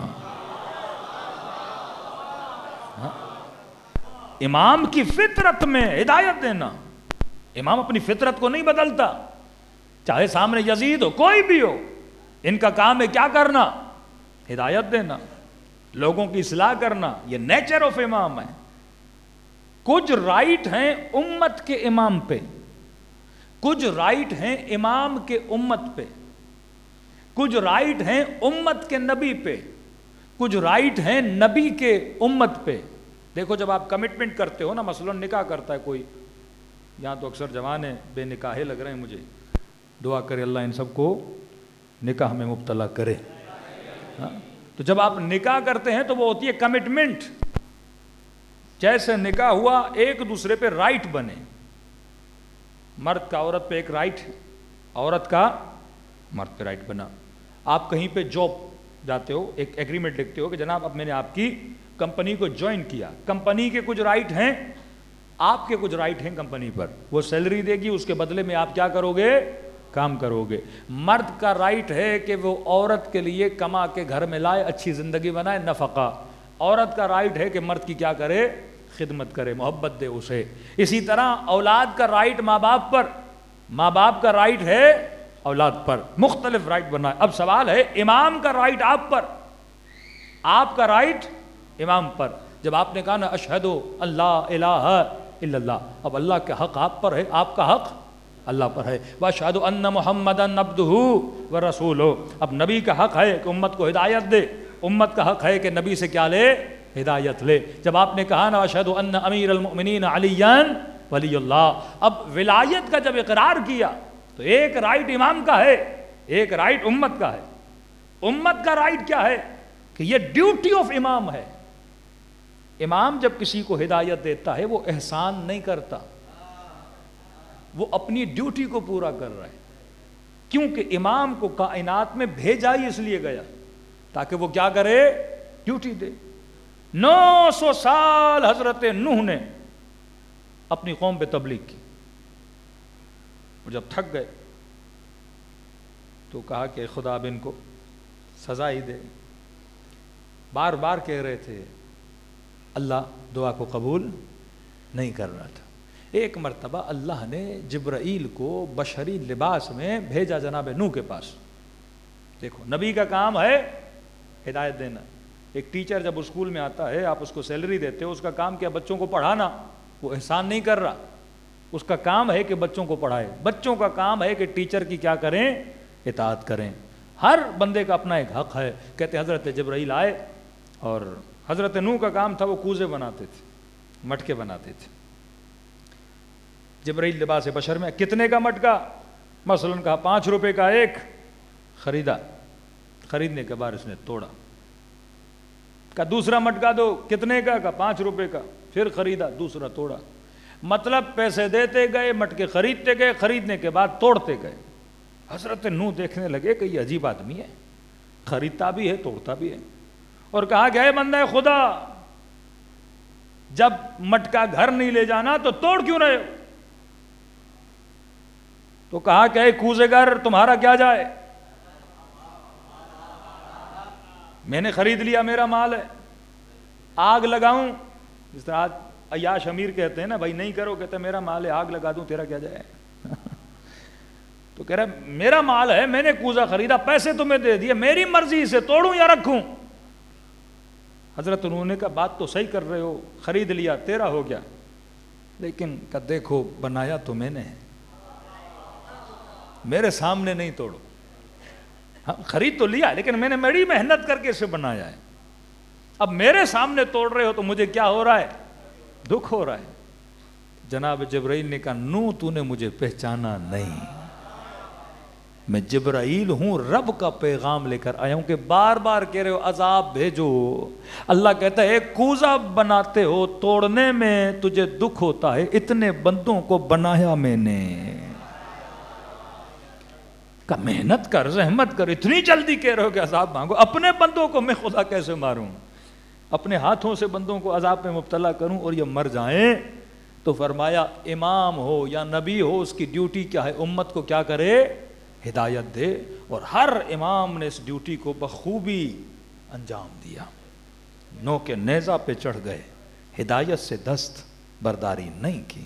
امام کی فطرت میں ہدایت دینا۔ امام اپنی فطرت کو نہیں بدلتا، چاہے سامنے یزید ہو کوئی بھی ہو، ان کا کام ہے کیا کرنا؟ ہدایت دینا، لوگوں کی اصلاح کرنا۔ یہ نیچر آف امام ہے۔ کچھ رائٹ ہیں امت کے امام پہ، کچھ رائٹ ہیں امام کے امت پہ، کچھ رائٹ ہیں امت کے نبی پہ، کچھ رائٹ ہیں نبی کے امت پہ۔ دیکھو جب آپ کمٹمنٹ کرتے ہو نا، مثلا نکاح کرتا ہے کوئی، یہاں تو اکثر جوان ہیں بے نکاحے لگ رہے ہیں، مجھے دعا کرے اللہ ان سب کو نکاح میں مبتلا کرے۔ تو جب آپ نکاح کرتے ہیں تو وہ ہوتی ہے کمٹمنٹ۔ جیسے نکاح ہوا ایک دوسرے پہ رائٹ بنے، مرد کا عورت پہ ایک رائٹ ہے، عورت کا مرد پہ رائٹ بنا۔ آپ کہیں پہ جاب جاتے ہو، ایک ایگریمنٹ لکھتے ہو کہ جناب اب میں نے آپ کی کمپنی کو جوائن کیا، کمپنی کے کچھ رائٹ ہیں، آپ کے کچھ رائٹ ہیں کمپنی پر، وہ سیلری دے گی، اس کے بدلے میں آپ کیا کرو گے؟ کام کرو گے۔ مرد کا رائٹ ہے کہ وہ عورت کے لیے کما کے گھر میں لائے، اچھی زندگی بنائے، نفقہ۔ عورت کا رائٹ ہے کہ مرد کی کیا کرے؟ خدمت کرے، محبت دے اسے۔ اسی طرح اولاد کا رائٹ ماں باپ پر، ماں باپ کا رائٹ ہے اولاد پر، مختلف رائٹ بنائے۔ اب سوال ہے امام کا رائٹ آپ پر، آپ کا رائٹ امام پر۔ جب آپ نے کہا نا اشہد اللہ الہ الا اللہ، اب اللہ کے حق آپ پر ہے، آپ کا حق اللہ پر ہے۔ واشہد ان محمدا عبدہ ورسولہ، اب نبی کا حق ہے کہ امت کو ہدایت دے، امت کا حق ہے کہ نبی سے کیا لے؟ ہدایت لے۔ جب آپ نے کہا نا اشہد ان امیر المؤمنین علی ولی اللہ. اب ولایت کا جب اقرار کیا تو ایک رائٹ امام کا ہے, ایک رائٹ امت کا ہے. امت کا رائٹ کیا ہے کہ یہ ڈیوٹی آف امام ہے. امام جب کسی کو ہدایت دیتا ہے وہ احسان نہیں کرتا, وہ اپنی ڈیوٹی کو پورا کر رہا ہے. کیونکہ امام کو کائنات میں بھیجا ہی اس لیے گیا تاکہ وہ کیا کرے, ڈیوٹی دے. 900 سال حضرت نوح نے اپنی قوم پہ تبلیغ کی, اور جب تھک گئے تو کہا کہ خدا اب ان کو سزا ہی دے. بار بار کہہ رہے تھے, اللہ دعا کو قبول نہیں کر رہا تھا. ایک مرتبہ اللہ نے جبرائیل کو بشری لباس میں بھیجا جناب نوح کے پاس. دیکھو نبی کا کام ہے ہدایت دینا. ایک ٹیچر جب اسکول میں آتا ہے, آپ اس کو سیلری دیتے ہو, اس کا کام کیا بچوں کو پڑھانا, وہ احسان نہیں کر رہا. اس کا کام ہے کہ بچوں کو پڑھائے. بچوں کا کام ہے کہ ٹیچر کی کیا کریں, اطاعت کریں. ہر بندے کا اپنا ایک حق ہے. کہتے حضرت جبرائیل آئے اور حضرت نوح کا کام تھا وہ کوزے بناتے تھے, مٹکے بناتے تھے. جبرائیل لباس بشر میں کتنے کا مٹکا, مثلاً کہا 5 روپے کا ایک, خریدا. خریدنے کے بعد اس نے توڑا. کہا دوسرا مٹکا دو, کتنے کا, کہا 5 روپے کا. پھر خریدا, دوسرا توڑا. مطلب پیسے دیتے گئے, مٹکے خریدتے گئے, خریدنے کے بعد توڑتے گئے. حضرت نوح دیکھنے لگے کہ یہ عجیب آدمی ہے, خریدتا بھی ہے توڑتا بھی ہے. اور کہا کہ اے بندہ خدا, جب مٹکا گھر نہیں لے جانا تو توڑ کیوں رہے ہو؟ تو کہا کہ اے کوزے گر, تمہارا کیا جائے, میں نے خرید لیا, میرا مال ہے, آگ لگاؤں. جس طرح عیاش امیر کہتے ہیں نا, بھائی نہیں کرو, کہتے میرا مال ہے, آگ لگا دوں, تیرا کیا جائے. تو کہہ رہا میرا مال ہے, میں نے کوزہ خریدا, پیسے تمہیں دے دیے, میری مرضی سے توڑوں یا رکھوں. حضرت انہوں نے کہا بات تو صحیح کر رہے ہو, خرید لیا, تیرا ہو گیا, لیکن کہ دیکھو بنایا تو میں نے, میرے سامنے نہیں توڑو. خرید تو لیا لیکن میں نے بڑی محنت کر کے اسے بنایا ہے. اب میرے سامنے توڑ رہے ہو تو مجھے کیا ہو رہا ہے, دکھ ہو رہا ہے. جناب جبرائیل نے کہا نوح تو نے مجھے پہچانا نہیں, میں جبرائیل ہوں, رب کا پیغام لے کر آیا ہوں. کہ بار بار کہہ رہے ہو عذاب بھیجو, اللہ کہتا ہے ایک کوزہ بناتے ہو, توڑنے میں تجھے دکھ ہوتا ہے, اتنے بندوں کو بنایا میں نے. کہ محنت کر, زحمت کر, اتنی جلدی کہہ رہے ہو کہ عذاب مانگو. اپنے بندوں کو میں خدا کیسے ماروں, اپنے ہاتھوں سے بندوں کو عذاب میں مبتلا کروں اور یہ مر جائیں. تو فرمایا امام ہو یا نبی ہو, اس کی ڈیوٹی کیا ہے, امت کو کیا کرے, ہدایت دے. اور ہر امام نے اس ڈیوٹی کو بخوبی انجام دیا. نو کے نیزہ پہ چڑھ گئے, ہدایت سے دست برداری نہیں کی,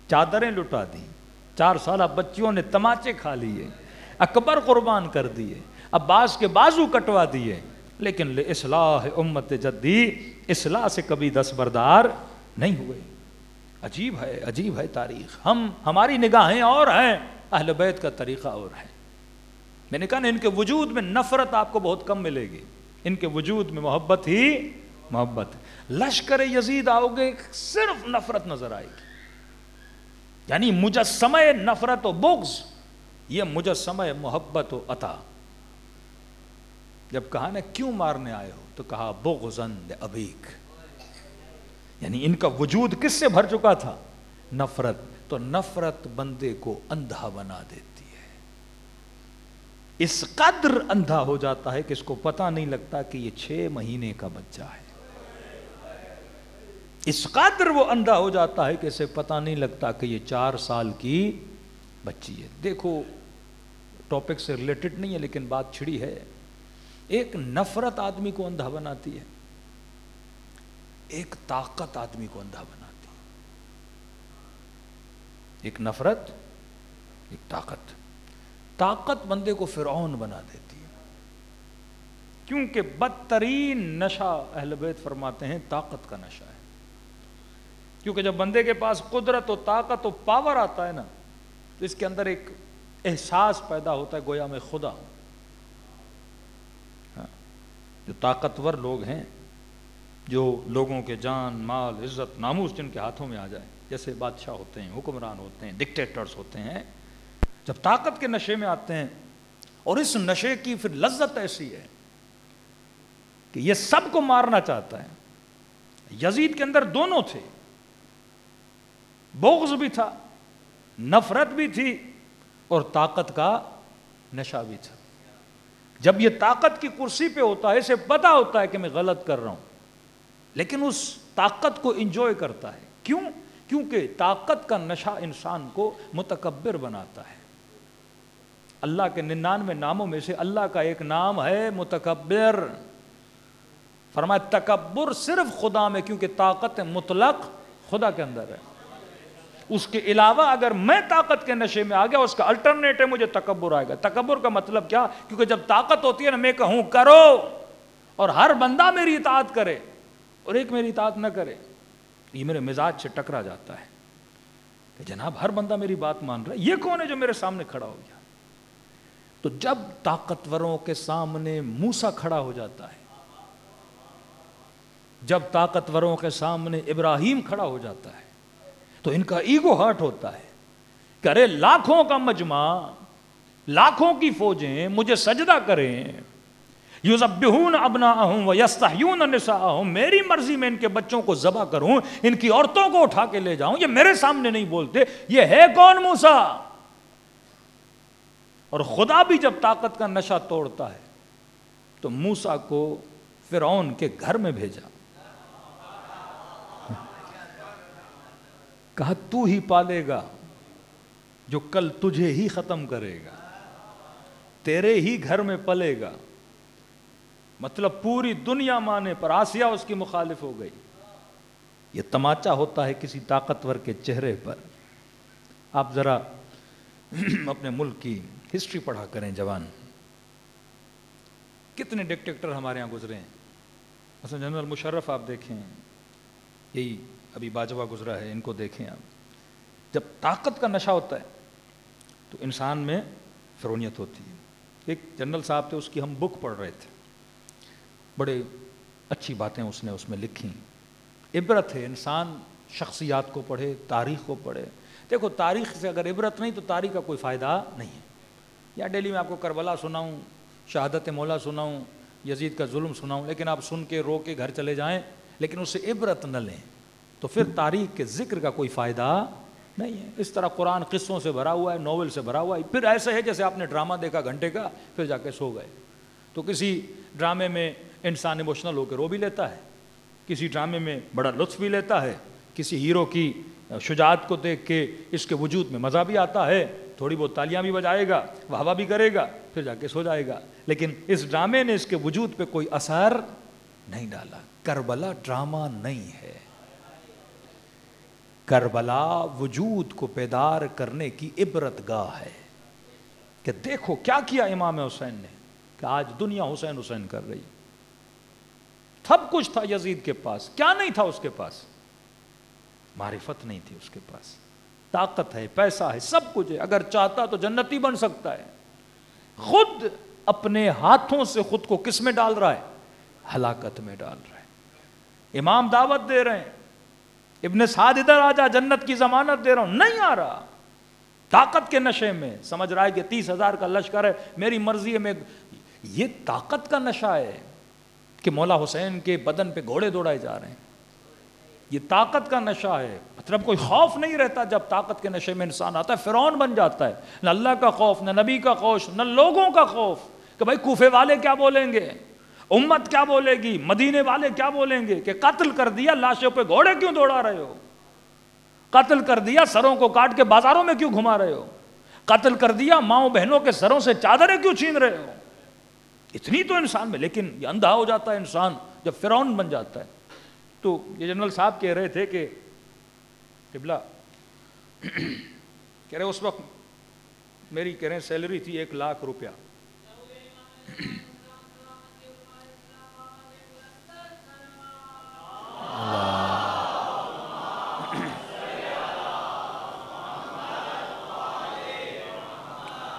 چادریں لٹا دی, 4 سالہ بچیوں نے تماچے کھا لیے, اکبر قربان کر دیے, عباس کے بازو کٹوا دیے, لیکن اصلاح امت جدی, اصلاح سے کبھی دستبردار نہیں ہوئے. عجیب ہے, عجیب ہے تاریخ. ہماری نگاہیں اور ہیں, اہل بیت کا طریقہ اور ہے. میں نے کہا نا ان کے وجود میں نفرت آپ کو بہت کم ملے گی, ان کے وجود میں محبت ہی محبت. لشکر یزید آؤ گے صرف نفرت نظر آئے گی, یعنی مجسمہ نفرت و بغض, یہ مجسمہ محبت و عطا. جب کہا نا کیوں مارنے آئے ہو, تو کہا بغضاً لابیک, یعنی ان کا وجود کس سے بھر چکا تھا, نفرت. تو نفرت بندے کو اندھا بنا دیتی ہے, اس قدر اندھا ہو جاتا ہے کہ اس کو پتہ نہیں لگتا کہ یہ 6 مہینے کا بچہ ہے. اس قدر وہ اندھا ہو جاتا ہے کہ اسے پتہ نہیں لگتا کہ یہ 4 سال کی بچی ہے. دیکھو ٹاپک سے ریلیٹڈ نہیں ہے لیکن بات چھڑی ہے. ایک نفرت آدمی کو اندھا بناتی ہے, ایک طاقت آدمی کو اندھا بناتی ہے. ایک نفرت, ایک طاقت. طاقت بندے کو فرعون بنا دیتی ہے, کیونکہ بدترین نشہ اہل بیت فرماتے ہیں طاقت کا نشہ ہے. کیونکہ جب بندے کے پاس قدرت و طاقت و پاور آتا ہے نا, تو اس کے اندر ایک احساس پیدا ہوتا ہے گویا میں خدا ہوں. جو طاقتور لوگ ہیں, جو لوگوں کے جان مال عزت ناموس جن کے ہاتھوں میں آ جائے، جیسے بادشاہ ہوتے ہیں، حکمران ہوتے ہیں، ڈکٹیٹرز ہوتے ہیں، جب طاقت کے نشے میں آتے ہیں اور اس نشے کی پھر لذت ایسی ہے کہ یہ سب کو مارنا چاہتا ہے۔ یزید کے اندر دونوں تھے، بغض بھی تھا، نفرت بھی تھی، اور طاقت کا نشہ بھی تھا۔ جب یہ طاقت کی کرسی پہ ہوتا ہے، اسے پتا ہوتا ہے کہ میں غلط کر رہا ہوں، لیکن اس طاقت کو انجوائے کرتا ہے۔ کیوں؟ کیونکہ طاقت کا نشہ انسان کو متکبر بناتا ہے۔ اللہ کے 99 ناموں میں سے اللہ کا ایک نام ہے متکبر۔ فرمایا تکبر صرف خدا میں، کیونکہ طاقت مطلق خدا کے اندر ہے، اس کے علاوہ اگر میں طاقت کے نشے میں آ گیا، اس کا الٹرنیٹ ہے مجھے تکبر آئے گا۔ تکبر کا مطلب کیا؟ کیونکہ جب طاقت ہوتی ہے نا، میں کہوں کرو اور ہر بندہ میری اطاعت کرے اور ایک میری اطاعت نہ کرے، یہ میرے مزاج سے ٹکرا جاتا ہے کہ جناب ہر بندہ میری بات مان رہا ہے، یہ کون ہے جو میرے سامنے کھڑا ہو گیا؟ تو جب طاقتوروں کے سامنے موسیٰ کھڑا ہو جاتا ہے، جب طاقتوروں کے سامنے ابراہیم کھڑا ہو جاتا ہے، تو ان کا ایگو ہرٹ ہوتا ہے کہ ارے لاکھوں کا مجمع، لاکھوں کی فوجیں مجھے سجدہ کریں، یذبحون ابناءہم ویستحیون نساءہم، میری مرضی میں ان کے بچوں کو ذبح کروں، ان کی عورتوں کو اٹھا کے لے جاؤں، یہ میرے سامنے نہیں بولتے، یہ ہے کون موسیٰ؟ اور خدا بھی جب طاقت کا نشہ توڑتا ہے تو موسیٰ کو فرعون کے گھر میں بھیجا، کہا تو ہی پالے گا جو کل تجھے ہی ختم کرے گا، تیرے ہی گھر میں پلے گا۔ مطلب پوری دنیا مانے پر آسیہ اس کی مخالف ہو گئی۔ یہ تماچا ہوتا ہے کسی طاقتور کے چہرے پر۔ آپ ذرا اپنے ملک کی ہسٹری پڑھا کریں جوان، کتنے ڈکٹیٹر ہمارے یہاں گزرے ہیں۔ مثلا جنرل مشرف آپ دیکھیں، یہی ابھی باجوہ گزرا ہے، ان کو دیکھیں آپ۔ جب طاقت کا نشہ ہوتا ہے تو انسان میں فرونیت ہوتی ہے۔ ایک جنرل صاحب تھے، اس کی ہم بک پڑھ رہے تھے، بڑے اچھی باتیں اس نے اس میں لکھی، عبرت ہے۔ انسان شخصیات کو پڑھے، تاریخ کو پڑھے۔ دیکھو تاریخ سے اگر عبرت نہیں تو تاریخ کا کوئی فائدہ نہیں ہے۔ یا ڈیلی میں آپ کو کربلا سناؤں، شہادت مولا سناؤں، یزید کا ظلم سناؤں، لیکن آپ سن کے رو کے گھر چلے جائیں لیکن اس سے عبرت نہ لیں تو پھر تاریخ کے ذکر کا کوئی فائدہ نہیں ہے۔ اس طرح قرآن قصوں سے بھرا ہوا ہے، ناول سے بھرا ہوا ہے، پھر ایسے ہے جیسے آپ نے ڈرامہ دیکھا گھنٹے کا، پھر جا کے سو گئے۔ تو کسی ڈرامے میں انسان ایموشنل ہو کے رو بھی لیتا ہے، کسی ڈرامے میں بڑا لطف بھی لیتا ہے، کسی ہیرو کی شجاعت کو دیکھ کے اس کے وجود میں مزہ بھی آتا ہے، تھوڑی بہت تالیاں بھی بجائے گا، واہ واہ بھی کرے گا، پھر جا کے سو جائے گا۔ لیکن اس ڈرامے نے اس کے وجود پہ کوئی اثر نہیں ڈالا۔ کربلا ڈرامہ نہیں ہے، کربلا وجود کو بیدار کرنے کی عبرت گاہ ہے کہ دیکھو کیا کیا امام حسین نے، کہ آج دنیا حسین حسین کر رہی۔ سب کچھ تھا یزید کے پاس، کیا نہیں تھا اس کے پاس؟ معرفت نہیں تھی اس کے پاس۔ طاقت ہے، پیسہ ہے، سب کچھ ہے، اگر چاہتا تو جنتی بن سکتا ہے۔ خود اپنے ہاتھوں سے خود کو کس میں ڈال رہا ہے؟ ہلاکت میں ڈال رہا ہے۔ امام دعوت دے رہے ہیں، ابن سعد ادھر آ جا، جنت کی ضمانت دے رہا ہوں، نہیں آ رہا۔ طاقت کے نشے میں سمجھ رہا ہے کہ 30,000 کا لشکر ہے، میری مرضی ہے، میں یہ طاقت کا نشہ ہے کہ مولا حسین کے بدن پہ گھوڑے دوڑائے جا رہے ہیں۔ یہ طاقت کا نشہ ہے، مطلب کوئی خوف نہیں رہتا جب طاقت کے نشے میں انسان آتا ہے، فرعون بن جاتا ہے۔ نہ اللہ کا خوف، نہ نبی کا خوف، نہ لوگوں کا خوف کہ بھائی کوفے والے کیا بولیں گے، امت کیا بولے گی، مدینے والے کیا بولیں گے کہ قتل کر دیا، لاشوں پہ گھوڑے کیوں دوڑا رہے ہو، قتل کر دیا، سروں کو کاٹ کے بازاروں میں کیوں گھما رہے ہو، قتل کر دیا، ماؤں بہنوں کے سروں سے چادریں کیوں چھین رہے ہو۔ اتنی تو انسان میں، لیکن یہ اندھا ہو جاتا ہے انسان جب فرعون بن جاتا ہے۔ تو یہ جنرل صاحب کہہ رہے تھے کہ قبلہ کہہ رہے اس وقت میری کہہ رہے سیلری تھی 1,00,000 روپیہ۔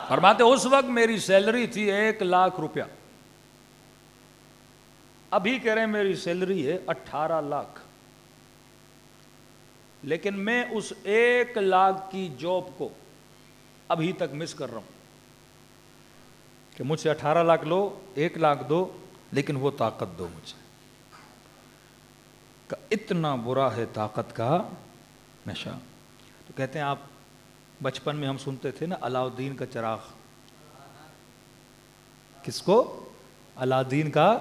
فرماتے اس وقت میری سیلری تھی 1,00,000 روپیہ، ابھی کہہ رہے ہیں میری سیلری ہے 18 لاکھ، لیکن میں اس 1 لاکھ کی جاب کو ابھی تک مس کر رہا ہوں کہ مجھ سے 18 لاکھ لو، 1 لاکھ دو، لیکن وہ طاقت دو مجھے. اتنا برا ہے طاقت کا نشہ. تو کہتے ہیں آپ بچپن میں ہم سنتے تھے نا علاؤدین کا چراغ. کس کو؟ علاؤدین کا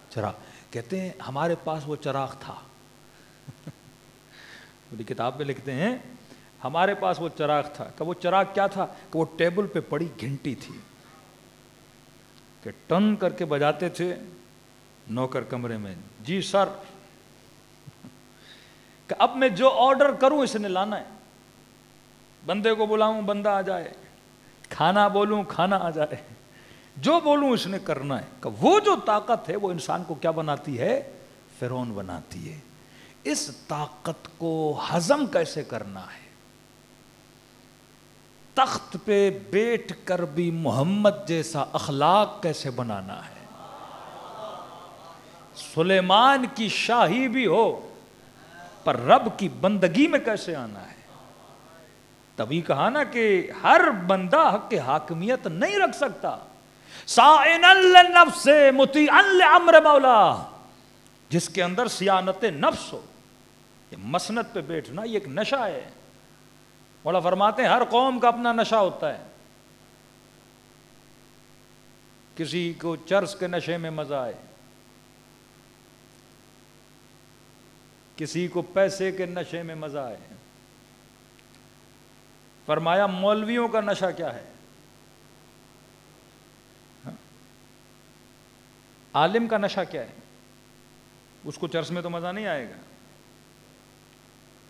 چراغ. کہتے ہیں ہمارے پاس وہ چراغ تھا. پوری کتاب میں لکھتے ہیں ہمارے پاس وہ چراغ تھا. کہ وہ چراغ کیا تھا؟ کہ وہ ٹیبل پہ پڑی گھنٹی تھی کہ ٹن کر کے بجاتے تھے نوکر کمرے میں. جی سر، کہ اب میں جو آرڈر کروں اس نے لانا ہے. بندے کو بلاؤں بندہ آ جائے، کھانا بولوں کھانا آ جائے، جو بولوں اس نے کرنا ہے. کہ وہ جو طاقت ہے وہ انسان کو کیا بناتی ہے؟ فرعون بناتی ہے. اس طاقت کو ہضم کیسے کرنا ہے؟ تخت پہ بیٹھ کر بھی محمد جیسا اخلاق کیسے بنانا ہے؟ سلیمان کی شاہی بھی ہو پر رب کی بندگی میں کیسے آنا ہے؟ تبھی کہا نا کہ ہر بندہ حق حاکمیت نہیں رکھ سکتا. سائنا للنفس مطیعا لامر مولا، جس کے اندر سیانت نفس ہو. یہ مسند پہ بیٹھنا یہ ایک نشہ ہے. مولا فرماتے ہیں ہر قوم کا اپنا نشہ ہوتا ہے. کسی کو چرس کے نشے میں مزہ آئے، کسی کو پیسے کے نشے میں مزہ آئے. فرمایا مولویوں کا نشہ کیا ہے؟ عالم کا نشہ کیا ہے؟ اس کو چرس میں تو مزہ نہیں آئے گا.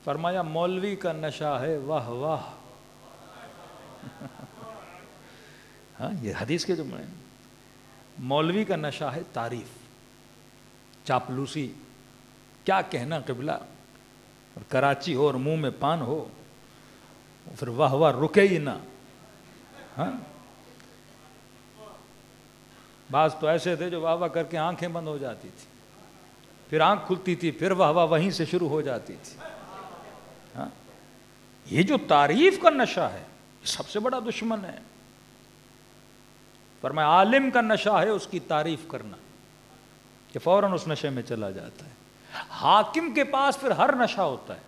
فرمایا مولوی کا نشہ ہے واہ واہ. ہاں یہ حدیث کے جملے ہیں. مولوی کا نشہ ہے تعریف، چاپلوسی، کیا کہنا قبلہ. اور کراچی ہو اور منہ میں پان ہو پھر واہ واہ رکے ہی نہ. ہاں بعض تو ایسے تھے جو واہ واہ کر کے آنکھیں بند ہو جاتی تھی، پھر آنکھ کھلتی تھی، پھر واہ واہ وہیں سے شروع ہو جاتی تھی. ہاں یہ جو تعریف کا نشہ ہے یہ سب سے بڑا دشمن ہے. فرمایا عالم کا نشہ ہے اس کی تعریف کرنا کہ فوراً اس نشے میں چلا جاتا ہے. حاکم کے پاس پھر ہر نشہ ہوتا ہے.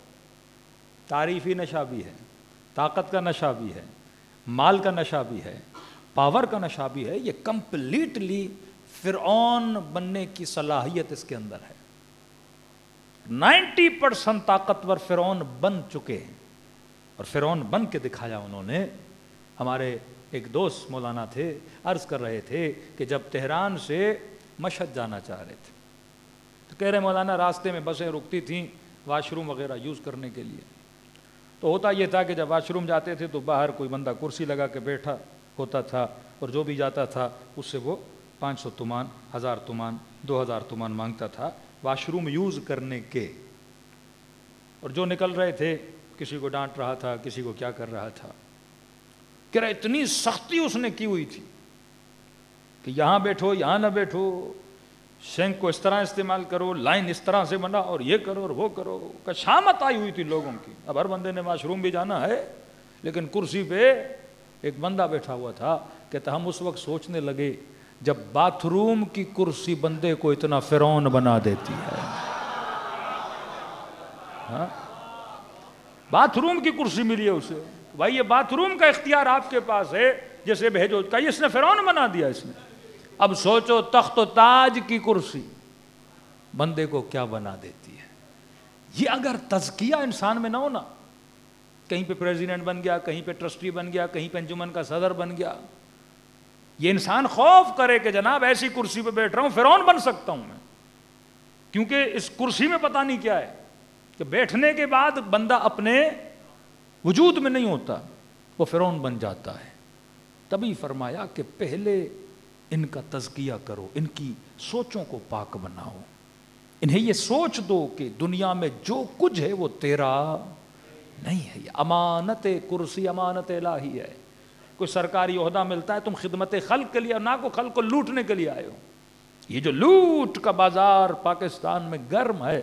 تعریفی نشہ بھی ہے، طاقت کا نشہ بھی ہے، مال کا نشہ بھی ہے، پاور کا نشہ بھی ہے. یہ کمپلیٹلی فرعون بننے کی صلاحیت اس کے اندر ہے. 90% طاقتور فرعون بن چکے ہیں اور فرعون بن کے دکھایا انہوں نے. ہمارے ایک دوست مولانا تھے، عرض کر رہے تھے کہ جب تہران سے مشہد جانا چاہ رہے تھے تو کہہ رہے مولانا راستے میں بسیں رکتی تھیں واش روم وغیرہ یوز کرنے کے لیے. تو ہوتا یہ تھا کہ جب واش روم جاتے تھے تو باہر کوئی بندہ کرسی لگا کے بیٹھا ہوتا تھا اور جو بھی جاتا تھا اس سے وہ 500 تومان، 1000 تومان، 2000 تومان مانگتا تھا واش روم یوز کرنے کے. اور جو نکل رہے تھے کسی کو ڈانٹ رہا تھا، کسی کو کیا کر رہا تھا. کہ اتنی سختی اس نے کی ہوئی تھی کہ یہاں بیٹھو یہاں نہ بیٹھو، شینک کو اس طرح استعمال کرو، لائن اس طرح سے بنا اور یہ کرو اور وہ کرو. کہ شامت آئی ہوئی تھی لوگوں کی. اب ہر بندے نے واش روم بھی جانا ہے لیکن کرسی پہ ایک بندہ بیٹھا ہوا تھا. کہتا ہم اس وقت سوچنے لگے جب باتھ روم کی کرسی بندے کو اتنا فرعون بنا دیتی ہے. ہاں باتھ روم کی کرسی ملی ہے اسے. بھائی یہ باتھ روم کا اختیار آپ کے پاس ہے، جیسے بھیجو کہ اس نے فرعون بنا دیا اس نے. اب سوچو تخت و تاج کی کرسی بندے کو کیا بنا دیتی ہے. یہ اگر تزکیہ انسان میں نہ ہونا، کہیں پہ پریزیڈنٹ بن گیا، کہیں پہ ٹرسٹی بن گیا، کہیں پہ انجمن کا صدر بن گیا، یہ انسان خوف کرے کہ جناب ایسی کرسی پہ بیٹھ رہا ہوں فرعون بن سکتا ہوں میں. کیونکہ اس کرسی میں پتہ نہیں کیا ہے کہ بیٹھنے کے بعد بندہ اپنے وجود میں نہیں ہوتا، وہ فرعون بن جاتا ہے. تبھی فرمایا کہ پہلے ان کا تزکیہ کرو، ان کی سوچوں کو پاک بناؤ. انہیں یہ سوچ دو کہ دنیا میں جو کچھ ہے وہ تیرا نہیں ہے. یہ امانت کرسی امانت الہی ہے. کوئی سرکاری عہدہ ملتا ہے تم خدمت خلق کے لیے، نہ کو خلق کو لوٹنے کے لیے آئے ہو. یہ جو لوٹ کا بازار پاکستان میں گرم ہے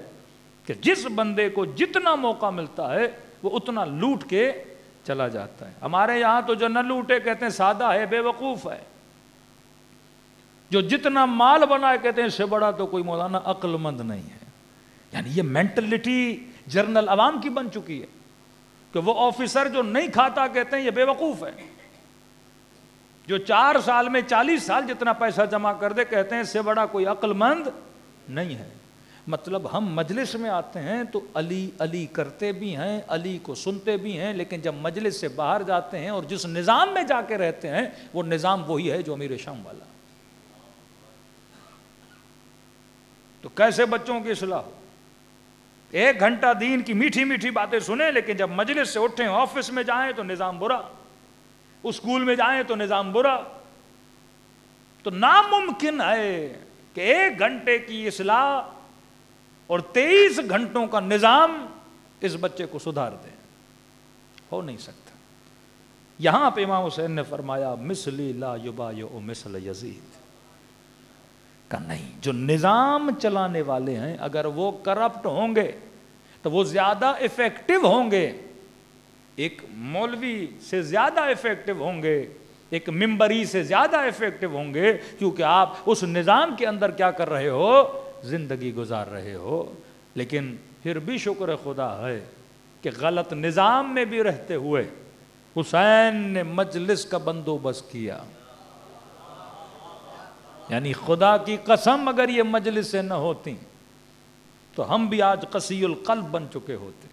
کہ جس بندے کو جتنا موقع ملتا ہے وہ اتنا لوٹ کے چلا جاتا ہے. ہمارے یہاں تو جو نہ لوٹے کہتے ہیں سادہ ہے, بے وقوف ہے. جو جتنا مال بنائے کہتے ہیں اس سے بڑا تو کوئی مولانا عقل مند نہیں ہے. یعنی یہ مینٹلٹی جرنل عوام کی بن چکی ہے کہ وہ آفیسر جو نہیں کھاتا کہتے ہیں یہ بے وقوف ہے. جو 4 سال میں 40 سال جتنا پیسہ جمع کر دے کہتے ہیں اس سے بڑا کوئی عقل مند نہیں ہے. مطلب ہم مجلس میں آتے ہیں تو علی علی کرتے بھی ہیں, علی کو سنتے بھی ہیں, لیکن جب مجلس سے باہر جاتے ہیں اور جس نظام میں جا کے رہتے ہیں وہ نظام وہی ہے جو امیر شام والا. تو کیسے بچوں کی اصلاح ہو؟ 1 گھنٹہ دین کی میٹھی میٹھی باتیں سنیں, لیکن جب مجلس سے اٹھیں آفس میں جائیں تو نظام برا, اسکول میں جائیں تو نظام برا. تو ناممکن ہے کہ 1 گھنٹے کی اصلاح اور 23 گھنٹوں کا نظام اس بچے کو سدھار دے. ہو نہیں سکتا. یہاں پہ امام حسین نے فرمایا مثلی لا یبایع مثل یزید کا نہیں. جو نظام چلانے والے ہیں اگر وہ کرپٹ ہوں گے تو وہ زیادہ افیکٹو ہوں گے, ایک مولوی سے زیادہ افیکٹو ہوں گے, ایک ممبری سے زیادہ افیکٹو ہوں گے, کیونکہ آپ اس نظام کے اندر کیا کر رہے ہو, زندگی گزار رہے ہو. لیکن پھر بھی شکر خدا ہے کہ غلط نظام میں بھی رہتے ہوئے حسین نے مجلس کا بندوبست کیا. یعنی خدا کی قسم اگر یہ مجلس سے نہ ہوتی تو ہم بھی آج قسی القلب بن چکے ہوتے,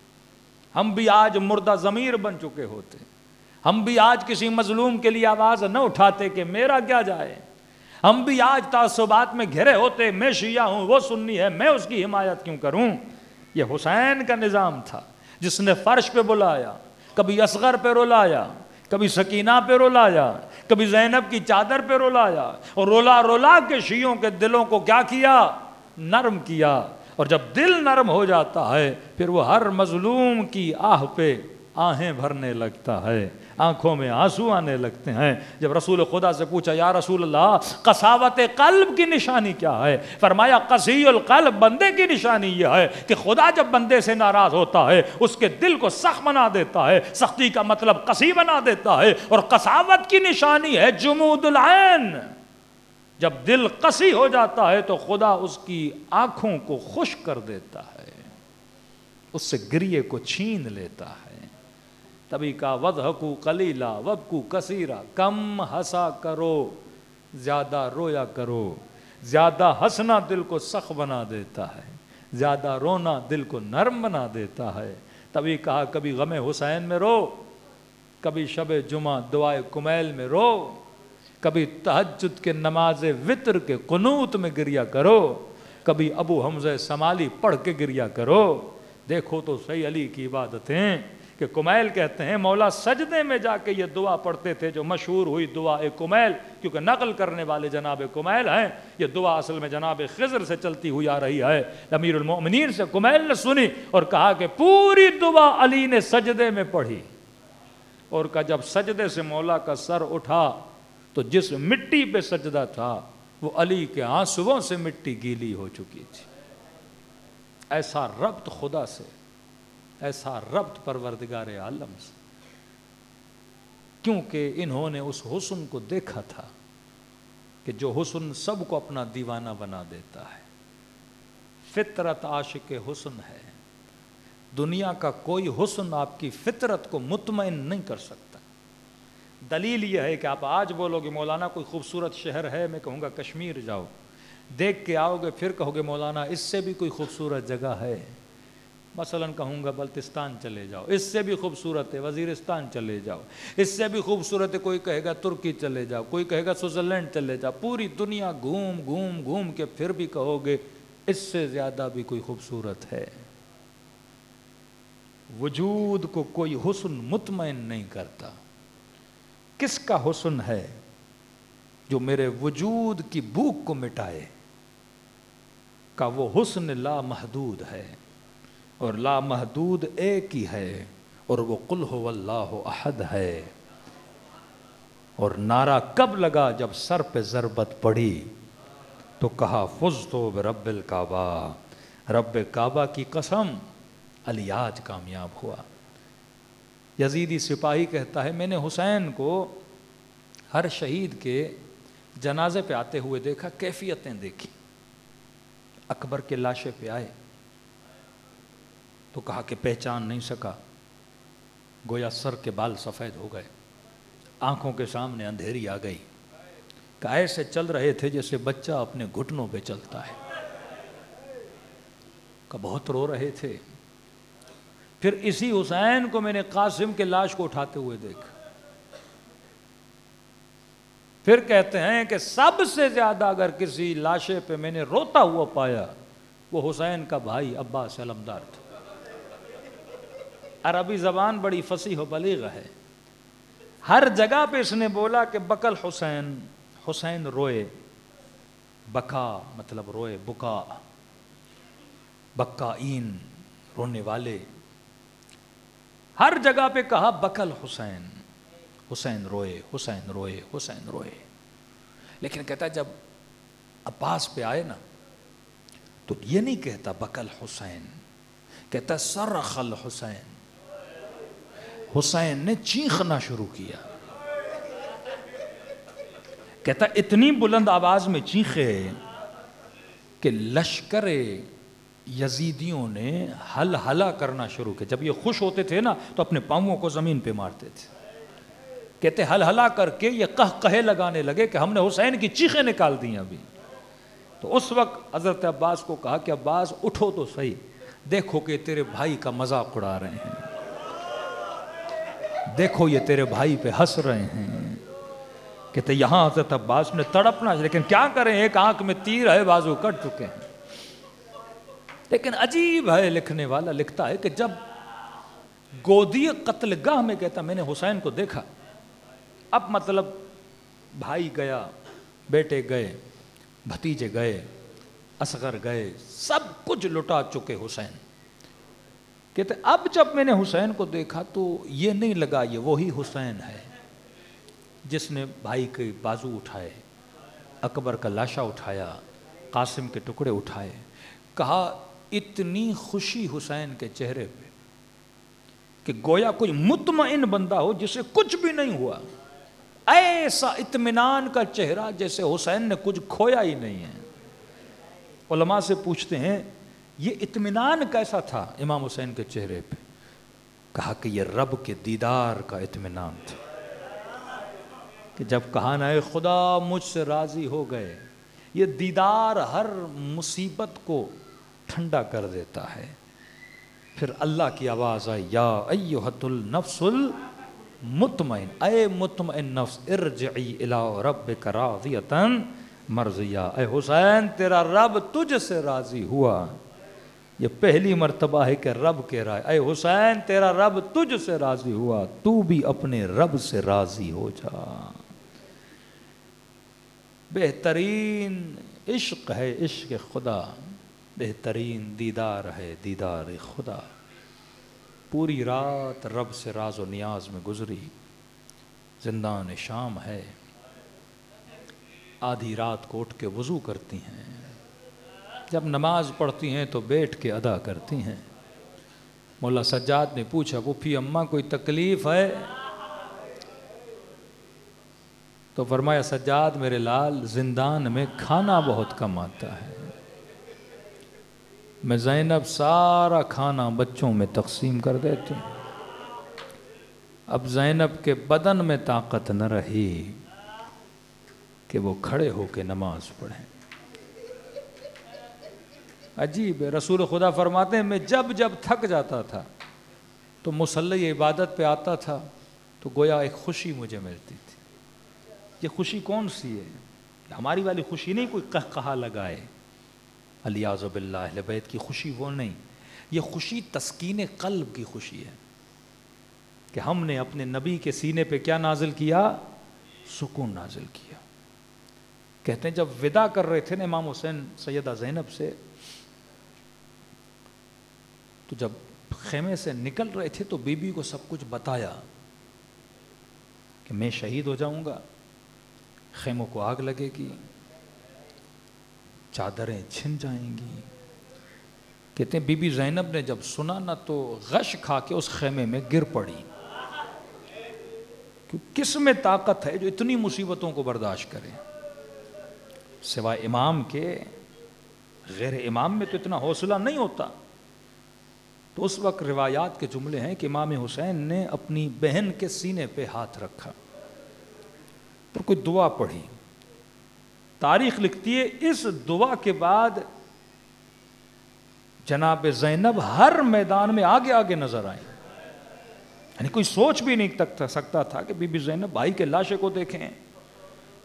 ہم بھی آج مردہ ضمیر بن چکے ہوتے, ہم بھی آج کسی مظلوم کے لیے آواز نہ اٹھاتے کہ میرا کیا جائے, ہم بھی آج تعصبات میں گھرے ہوتے, میں شیعہ ہوں وہ سنی ہے میں اس کی حمایت کیوں کروں. یہ حسین کا نظام تھا جس نے فرش پہ بلایا, کبھی اصغر پہ رلایا, کبھی سکینہ پہ رلایا, کبھی زینب کی چادر پہ رلایا, اور رولا رولا کے شیعوں کے دلوں کو کیا کیا, نرم کیا. اور جب دل نرم ہو جاتا ہے پھر وہ ہر مظلوم کی آہ پہ آہیں بھرنے لگتا ہے, آنکھوں میں آنسو آنے لگتے ہیں. جب رسول خدا سے پوچھا یا رسول اللہ قساوت قلب کی نشانی کیا ہے, فرمایا قسی القلب بندے کی نشانی یہ ہے کہ خدا جب بندے سے ناراض ہوتا ہے اس کے دل کو سخت بنا دیتا ہے, سختی کا مطلب قسی بنا دیتا ہے. اور قساوت کی نشانی ہے جمود العین, جب دل قسی ہو جاتا ہے تو خدا اس کی آنکھوں کو خشک کر دیتا ہے, اس سے گریے کو چھین لیتا ہے. تبھی کہا وَضْحَكُوا قَلِيلًا وَابْكُوا كَثِيرًا, کم ہنسا کرو زیادہ رویا کرو. زیادہ ہنسنا دل کو سخت بنا دیتا ہے, زیادہ رونا دل کو نرم بنا دیتا ہے. تبھی کہا کبھی غم حسین میں رو, کبھی شب جمعہ دعائے کمیل میں رو, کبھی تہجد کے نماز وتر کے قنوت میں گریا کرو, کبھی ابو حمزہ سمالی پڑھ کے گریا کرو. دیکھو تو صحیح علی کی عبادتیں کہ کمیل کہتے ہیں مولا سجدے میں جا کے یہ دعا پڑھتے تھے جو مشہور ہوئی دعا کمیل, کیونکہ نقل کرنے والے جناب کمیل ہیں. یہ دعا اصل میں جناب خضر سے چلتی ہوئی آ رہی ہے. امیر المؤمنین سے کمیل نے سنی اور کہا کہ پوری دعا علی نے سجدے میں پڑھی, اور کہا جب سجدے سے مولا کا سر اٹھا تو جس مٹی پہ سجدہ تھا وہ علی کے آنسوؤں سے مٹی گیلی ہو چکی تھی. ایسا ربط خدا سے, ایسا ربط پروردگار عالم سے, کیونکہ انہوں نے اس حسن کو دیکھا تھا کہ جو حسن سب کو اپنا دیوانہ بنا دیتا ہے. فطرت عاشق حسن ہے. دنیا کا کوئی حسن آپ کی فطرت کو مطمئن نہیں کر سکتا. دلیل یہ ہے کہ آپ آج بولو گے مولانا کوئی خوبصورت شہر ہے, میں کہوں گا کشمیر جاؤ, دیکھ کے آؤ گے پھر کہو گے مولانا اس سے بھی کوئی خوبصورت جگہ ہے, مثلا کہوں گا بلتستان چلے جاؤ, اس سے بھی خوبصورت ہے وزیرستان چلے جاؤ, اس سے بھی خوبصورت ہے کوئی کہے گا ترکی چلے جاؤ, کوئی کہے گا سوئٹزرلینڈ چلے جاؤ. پوری دنیا گھوم گھوم گھوم کے پھر بھی کہو گے اس سے زیادہ بھی کوئی خوبصورت ہے. وجود کو کوئی حسن مطمئن نہیں کرتا. کس کا حسن ہے جو میرے وجود کی بھوک کو مٹائے, کا وہ حسن لامحدود ہے, اور لامحدود ایک ہی ہے, اور وہ قل هو اللہ احد ہے. اور نعرہ کب لگا؟ جب سر پہ ضربت پڑی تو کہا فزتو برب الکعبہ، رب کعبہ کی قسم علی آج کامیاب ہوا۔ یزیدی سپاہی کہتا ہے میں نے حسین کو ہر شہید کے جنازے پہ آتے ہوئے دیکھا، کیفیتیں دیکھی۔ اکبر کے لاشے پہ آئے تو کہا کہ پہچان نہیں سکا، گویا سر کے بال سفید ہو گئے، آنکھوں کے سامنے اندھیری آ گئی، کہ ایسے چل رہے تھے جیسے بچہ اپنے گھٹنوں پہ چلتا ہے، کہ بہت رو رہے تھے۔ پھر اسی حسین کو میں نے قاسم کے لاش کو اٹھاتے ہوئے دیکھا۔ پھر کہتے ہیں کہ سب سے زیادہ اگر کسی لاشے پہ میں نے روتا ہوا پایا وہ حسین کا بھائی عباس علمدار تھا۔ عربی زبان بڑی فصیح و بلیغ ہے، ہر جگہ پہ اس نے بولا کہ بکل حسین، حسین روئے، بکا مطلب روئے، بکا، بکائین رونے والے، ہر جگہ پہ کہا بکل حسین، حسین روئے، حسین روئے، حسین روئے۔ لیکن کہتا جب عباس پہ آئے نا تو یہ نہیں کہتا بکل حسین، کہتا صرخ الحسین، حسین نے چیخنا شروع کیا۔ کہتا اتنی بلند آواز میں چیخے کہ لشکر یزیدیوں نے ہل ہلا کرنا شروع کیا۔ جب یہ خوش ہوتے تھے نا تو اپنے پاؤں کو زمین پہ مارتے تھے۔ کہتے ہل ہلا کر کے یہ قہقہے لگانے لگے کہ ہم نے حسین کی چیخیں نکال دی ابھی۔ تو اس وقت حضرت عباس کو کہا کہ عباس اٹھو تو صحیح، دیکھو کہ تیرے بھائی کا مذاق اڑا رہے ہیں، دیکھو یہ تیرے بھائی پہ ہنس رہے ہیں۔ کہتے یہاں حضرت عباس نے تڑپنا، لیکن کیا کریں، ایک آنکھ میں تیر ہے، بازو کٹ چکے ہیں۔ لیکن عجیب ہے، لکھنے والا لکھتا ہے کہ جب گودی قتل گاہ میں کہتا میں نے حسین کو دیکھا، اب مطلب بھائی گیا، بیٹے گئے، بھتیجے گئے، اصغر گئے، سب کچھ لٹا چکے حسین۔ کہتے اب جب میں نے حسین کو دیکھا تو یہ نہیں لگا یہ وہی حسین ہے جس نے بھائی کے بازو اٹھائے، اکبر کا لاشا اٹھایا، قاسم کے ٹکڑے اٹھائے۔ کہا اتنی خوشی حسین کے چہرے پہ کہ گویا کوئی مطمئن بندہ ہو جسے کچھ بھی نہیں ہوا، ایسا اطمینان کا چہرہ جیسے حسین نے کچھ کھویا ہی نہیں ہے۔ علماء سے پوچھتے ہیں یہ اطمینان کیسا تھا امام حسین کے چہرے پہ؟ کہا کہ یہ رب کے دیدار کا اطمینان تھا، کہ جب کہا نا اے خدا مجھ سے راضی ہو گئے، یہ دیدار ہر مصیبت کو ٹھنڈا کر دیتا ہے۔ پھر اللہ کی آواز آئی یا ایہۃ النفس المطمئن، اے مطمئن نفس ارجعی الی ربک راضیۃ مرضیہ، اے حسین تیرا رب تجھ سے راضی ہوا۔ یہ پہلی مرتبہ ہے کہ رب کہہ رہا ہے اے حسین تیرا رب تجھ سے راضی ہوا، تو بھی اپنے رب سے راضی ہو جا۔ بہترین عشق ہے عشق خدا، بہترین دیدار ہے دیدار خدا۔ پوری رات رب سے راز و نیاز میں گزری، زندان شام ہے، آدھی رات کو اٹھ کے وضو کرتی ہیں، جب نماز پڑھتی ہیں تو بیٹھ کے ادا کرتی ہیں۔ مولا سجاد نے پوچھا پھوپھی اماں کوئی تکلیف ہے؟ تو فرمایا سجاد میرے لال زندان میں کھانا بہت کم آتا ہے، میں زینب سارا کھانا بچوں میں تقسیم کر دیتی ہوں، اب زینب کے بدن میں طاقت نہ رہی کہ وہ کھڑے ہو کے نماز پڑھیں۔ عجیب ہے، رسول خدا فرماتے ہیں میں جب جب تھک جاتا تھا تو مصلی عبادت پہ آتا تھا تو گویا ایک خوشی مجھے ملتی تھی۔ یہ خوشی کون سی ہے؟ ہماری والی خوشی نہیں کوئی قہقہا لگائے، الیاذ باللہ، اہل بیت کی خوشی وہ نہیں، یہ خوشی تسکین قلب کی خوشی ہے کہ ہم نے اپنے نبی کے سینے پہ کیا نازل کیا؟ سکون نازل کیا۔ کہتے ہیں جب وداع کر رہے تھے نا امام حسین سیدہ زینب سے، تو جب خیمے سے نکل رہے تھے تو بی بی کو سب کچھ بتایا کہ میں شہید ہو جاؤں گا، خیموں کو آگ لگے گی، چادریں چھن جائیں گی. کہتے ہیں بی بی زینب نے جب سنا نہ تو غش کھا کے اس خیمے میں گر پڑی. کس میں طاقت ہے جو اتنی مصیبتوں کو برداشت کرے؟ سوائے امام کے غیر امام میں تو اتنا حوصلہ نہیں ہوتا. تو اس وقت روایات کے جملے ہیں کہ امام حسین نے اپنی بہن کے سینے پہ ہاتھ رکھا اور کوئی دعا پڑھی. تاریخ لکھتی ہے اس دعا کے بعد جناب زینب ہر میدان میں آگے آگے نظر آئیں. یعنی کوئی سوچ بھی نہیں سکتا تھا کہ بی بی زینب بھائی کے لاشے کو دیکھیں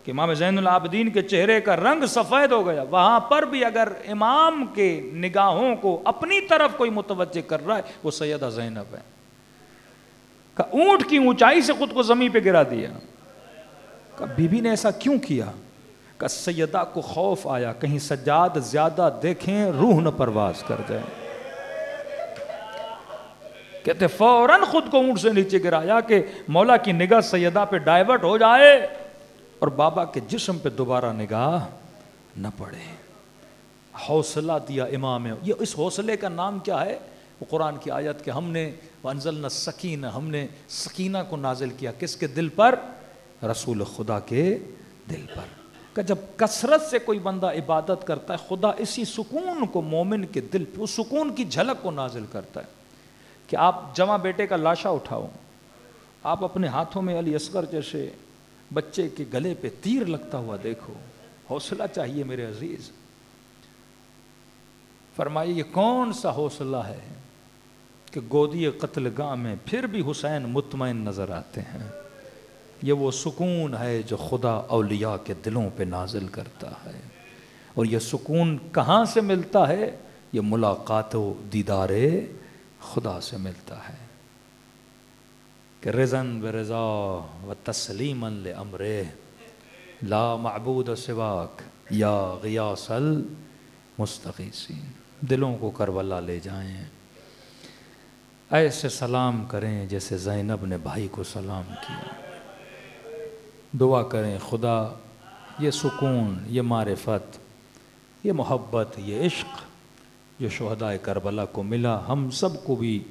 کہ امام زین العابدین کے چہرے کا رنگ سفید ہو گیا. وہاں پر بھی اگر امام کے نگاہوں کو اپنی طرف کوئی متوجہ کر رہا ہے وہ سیدہ زینب ہے. کہ اونٹ کی اونچائی سے خود کو زمین پہ گرا دیا. کہ بی بی نے ایسا کیوں کیا؟ کہ سیدہ کو خوف آیا کہیں سجاد زیادہ دیکھیں روح نہ پرواز کر جائے. کہتے فوراً خود کو اونٹ سے نیچے گرایا کہ مولا کی نگاہ سیدہ پہ ڈائیورٹ ہو جائے اور بابا کے جسم پہ دوبارہ نگاہ نہ پڑے. حوصلہ دیا امام. یہ اس حوصلے کا نام کیا ہے؟ وہ قرآن کی آیت کہ ہم نے وانزلنا السکینہ، ہم نے سکینہ کو نازل کیا. کس کے دل پر؟ رسول خدا کے دل پر. کہ جب کثرت سے کوئی بندہ عبادت کرتا ہے خدا اسی سکون کو مومن کے دل پہ، اس سکون کی جھلک کو نازل کرتا ہے. کہ آپ جمع بیٹے کا لاشا اٹھاؤ، آپ اپنے ہاتھوں میں علی اصغر جیسے بچے کے گلے پہ تیر لگتا ہوا دیکھو. حوصلہ چاہیے میرے عزیز. فرمائیے یہ کون سا حوصلہ ہے کہ گودی قتل گاہ میں پھر بھی حسین مطمئن نظر آتے ہیں. یہ وہ سکون ہے جو خدا اولیاء کے دلوں پہ نازل کرتا ہے. اور یہ سکون کہاں سے ملتا ہے؟ یہ ملاقات و دیدار خدا سے ملتا ہے. کہ رضن برضا و تسلیما لامرہ لا معبود سواک یا غیاث المستغیثین. دلوں کو کربلا لے جائیں، ایسے سلام کریں جیسے زینب نے بھائی کو سلام کیا. دعا کریں خدا یہ سکون، یہ معرفت، یہ محبت، یہ عشق جو شہداء کربلا کو ملا ہم سب کو بھی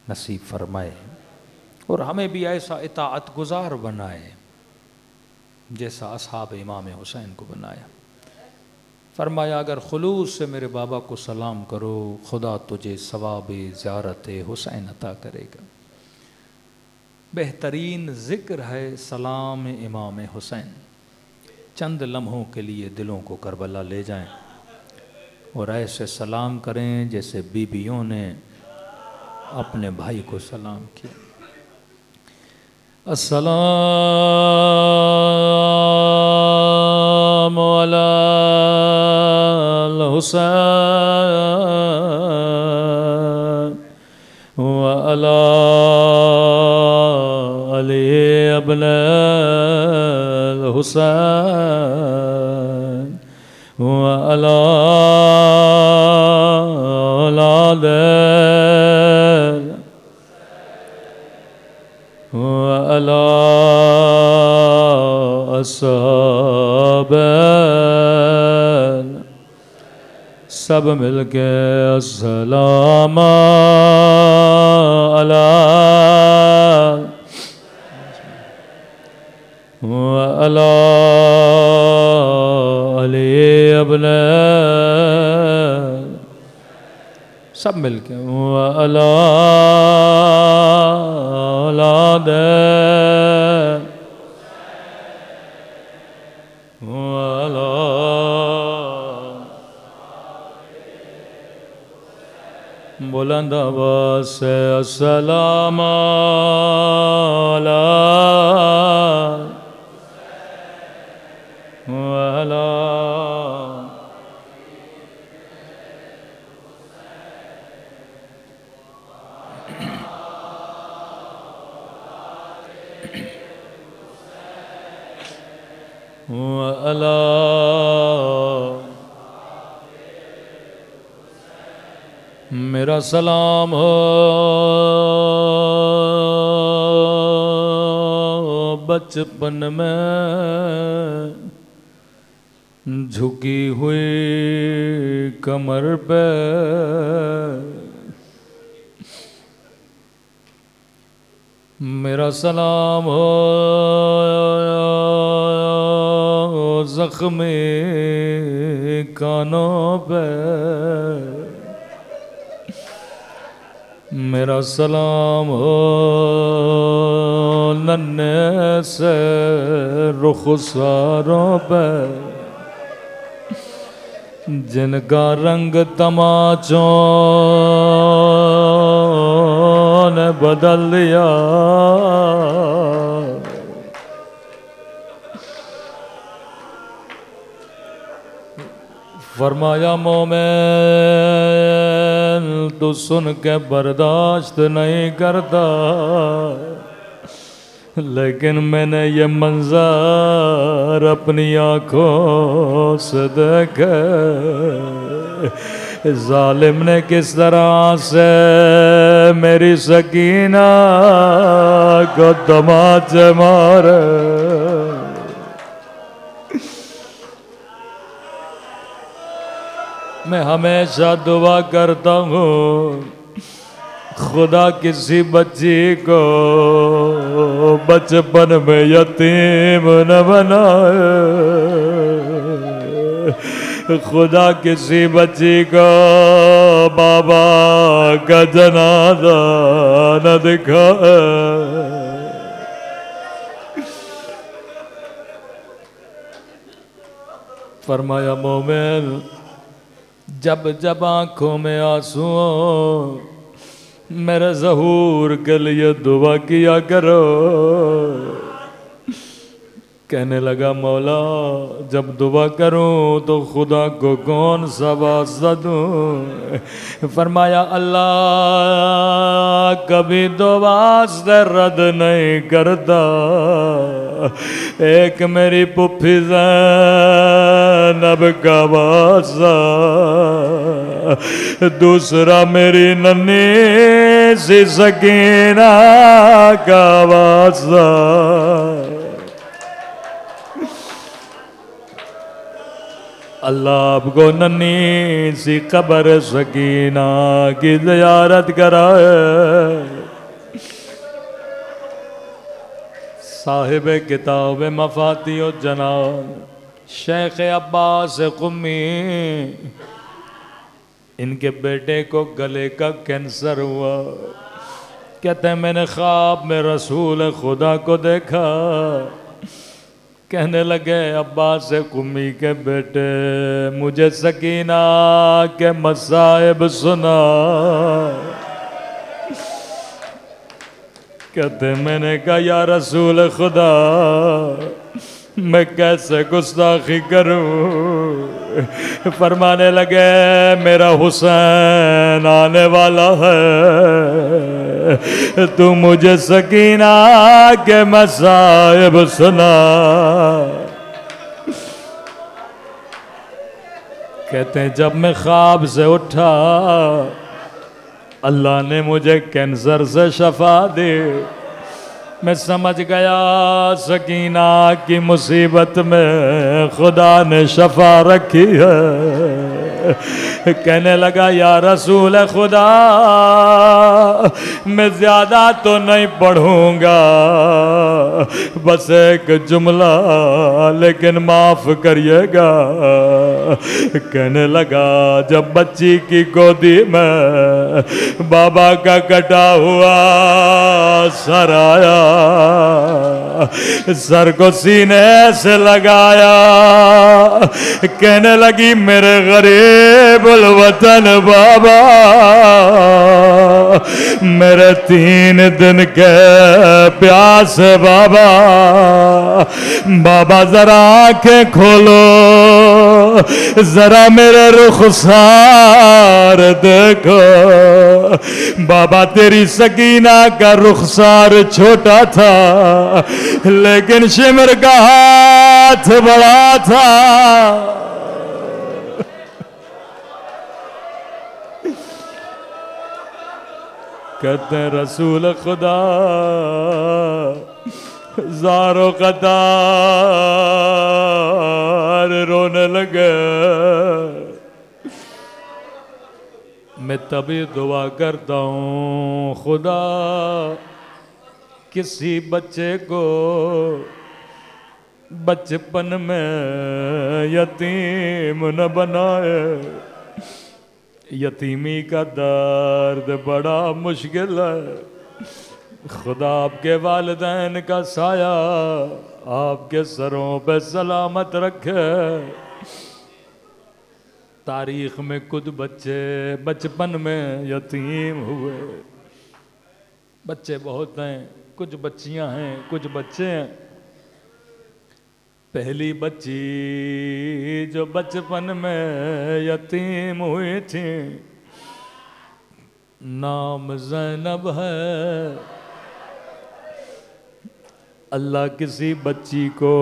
نصیب فرمائے اور ہمیں بھی ایسا اطاعت گزار بنائے جیسا اصحاب امام حسین کو بنایا. فرمایا اگر خلوص سے میرے بابا کو سلام کرو خدا تجھے ثواب زیارت حسین عطا کرے گا. بہترین ذکر ہے سلام امام حسین. چند لمحوں کے لیے دلوں کو کربلا لے جائیں اور ایسے سلام کریں جیسے بیویوں نے اپنے بھائی کو سلام کیا. السلام علی الحسین وعلی علی ابن الحسین وعلی اولاد وعلی اصحاب سب مل کے السلام علی وعلی علی ابن سب مل کے وعلی اولاد بلند آواز سے السلام علی وعلی وعلی میرا سلام ہو بچپن میں جھکی ہوئی کمر پہ میرا سلام ہو زخمی کانوں پہ میرا سلام ہو ننھے سے رخساروں پہ جن کا رنگ تماچوں نے بدل دیا فرمایا مومن تو سن کے برداشت نہیں کرتا لیکن میں نے یہ منظر اپنی آنکھوں سے دیکھا ظالم نے کس طرح سے میری سکینہ کو تماچے مارے میں ہمیشہ دعا کرتا ہوں خدا کسی بچی کو بچپن میں یتیم نہ بنائے خدا کسی بچی کو بابا کا جنازہ نہ دکھائے فرمایا مومن جب جب آنکھوں میں آنسو میرے ظہور کے لیے دعا کیا کرو کہنے لگا مولا جب دعا کروں تو خدا کو کون سا واسطہ دوں فرمایا اللہ کبھی دو واسطے رد نہیں کرتا ایک میری پھوپھی زینب کا واسطہ دوسرا میری ننھی سی سکینہ کا واسطہ اللہ آپ کو ننھی سی قبر سکینہ کی زیارت کرائے صاحب کتاب مفاتیح الجنان شیخ عباس قمی ان کے بیٹے کو گلے کا کینسر ہوا کہتے ہیں میں نے خواب میں رسول خدا کو دیکھا کہنے لگے عباس قمی کے بیٹے مجھے سکینہ کے مصائب سنا کہتے میں نے کہا یا رسول خدا میں کیسے گستاخی کروں فرمانے لگے میرا حسین آنے والا ہے تو مجھے سکینہ کے مصائب سنا کہتے ہیں جب میں خواب سے اٹھا اللہ نے مجھے کینسر سے شفا دی میں سمجھ گیا سکینہ کی مصیبت میں خدا نے شفا رکھی ہے کہنے لگا یا رسول خدا میں زیادہ تو نہیں پڑھوں گا بس ایک جملہ لیکن معاف کریے گا کہنے لگا جب بچی کی گودی میں بابا کا کٹا ہوا سر آیا سر کو سینے سے لگایا کہنے لگی میرے غریب الوطن بابا میرے 3 دن کے پیاس بابا بابا ذرا آنکھیں کھولو ذرا میرے رخسار دیکھو بابا تیری سکینہ کا رخسار چھوٹا تھا لیکن شمر کا ہاتھ بڑا تھا کہتے ہیں رسول خدا زار و قطار رونے لگے. میں تبھی دعا کرتا ہوں خدا کسی بچے کو بچپن میں یتیم نہ بنائے. یتیمی کا درد بڑا مشکل ہے. خدا آپ کے والدین کا سایہ آپ کے سروں پہ سلامت رکھے. تاریخ میں کچھ بچے بچپن میں یتیم ہوئے. بچے بہت ہیں, کچھ بچیاں ہیں, کچھ بچے ہیں. پہلی بچی جو بچپن میں یتیم ہوئی تھی نام زینب ہے. اللہ کسی بچی کو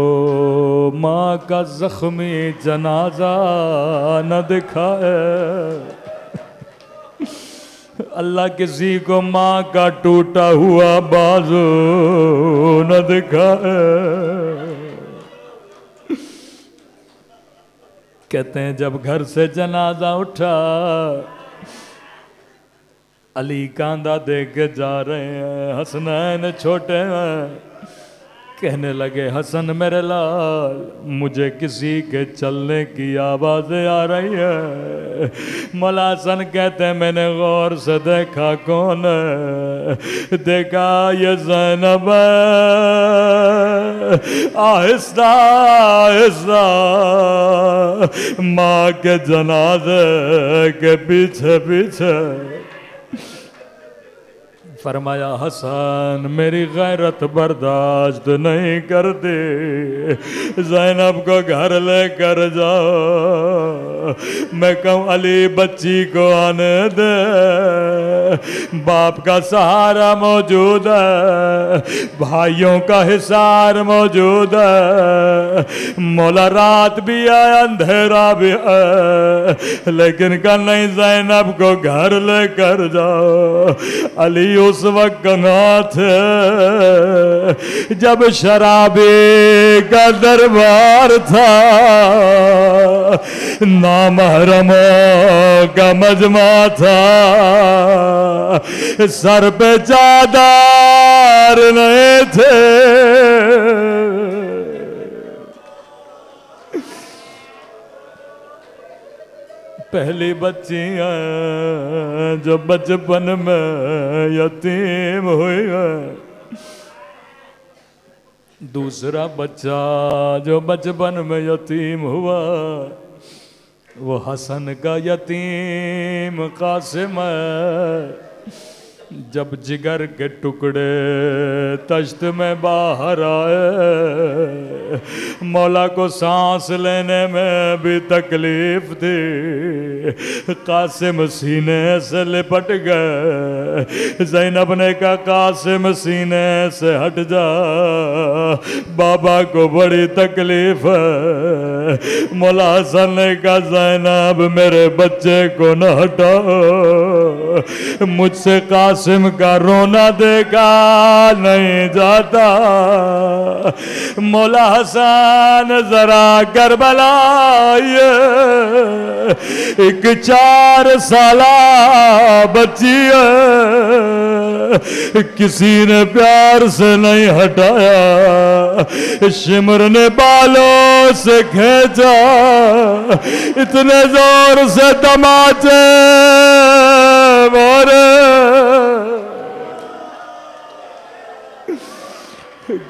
ماں کا زخمی جنازہ نہ دکھائے. اللہ کسی کو ماں کا ٹوٹا ہوا بازو نہ دکھائے. کہتے ہیں جب گھر سے جنازہ اٹھا علی کاندھا دے کے جا رہے ہیں, حسنین چھوٹے ہیں. کہنے لگے حسن میرے لال مجھے کسی کے چلنے کی آوازیں آ رہی ہے. مولا حسن کہتے ہیں میں نے غور سے دیکھا کون ہے. دیکھا یہ زینب آہستہ آہستہ ماں کے جنازے کے پیچھے پیچھے. فرمایا حسن میری غیرت برداشت نہیں کرتی, زینب کو گھر لے کر جاؤ. میں کہوں علی بچی کو آنے دے, باپ کا سہارا موجود ہے, بھائیوں کا حصار موجود ہے. مولا رات بھی ہے اندھیرا بھی ہے, لیکن کہ نہیں زینب کو گھر لے کر جاؤ. علی اس وقت نہ تھے جب شرابی کا دربار تھا, نامحرموں کا مجمع تھا, سر پہ چادر نہیں تھے. پہلی بچیاں جو بچپن میں یتیم ہوئی ہے. دوسرا بچہ جو بچپن میں یتیم ہوا وہ حسن کا یتیم قاسم ہے. جب جگر کے ٹکڑے تشت میں باہر آئے مولا کو سانس لینے میں بھی تکلیف تھی. قاسم سینے سے لپٹ گئے. زینب نے کہا قاسم سینے سے ہٹ جا, بابا کو بڑی تکلیف ہے. مولا حسن نے کہا زینب میرے بچے کو نہ ہٹاؤ, مجھ سے قاسم کا رونا دیکھا نہیں جاتا. مولا حسن ذرا کربلا آئیے, ایک 4 سالہ بچی ہے, کسی نے پیار سے نہیں ہٹایا. شمر نے بالوں سے کھینچا, اتنے زور سے تماچے مارے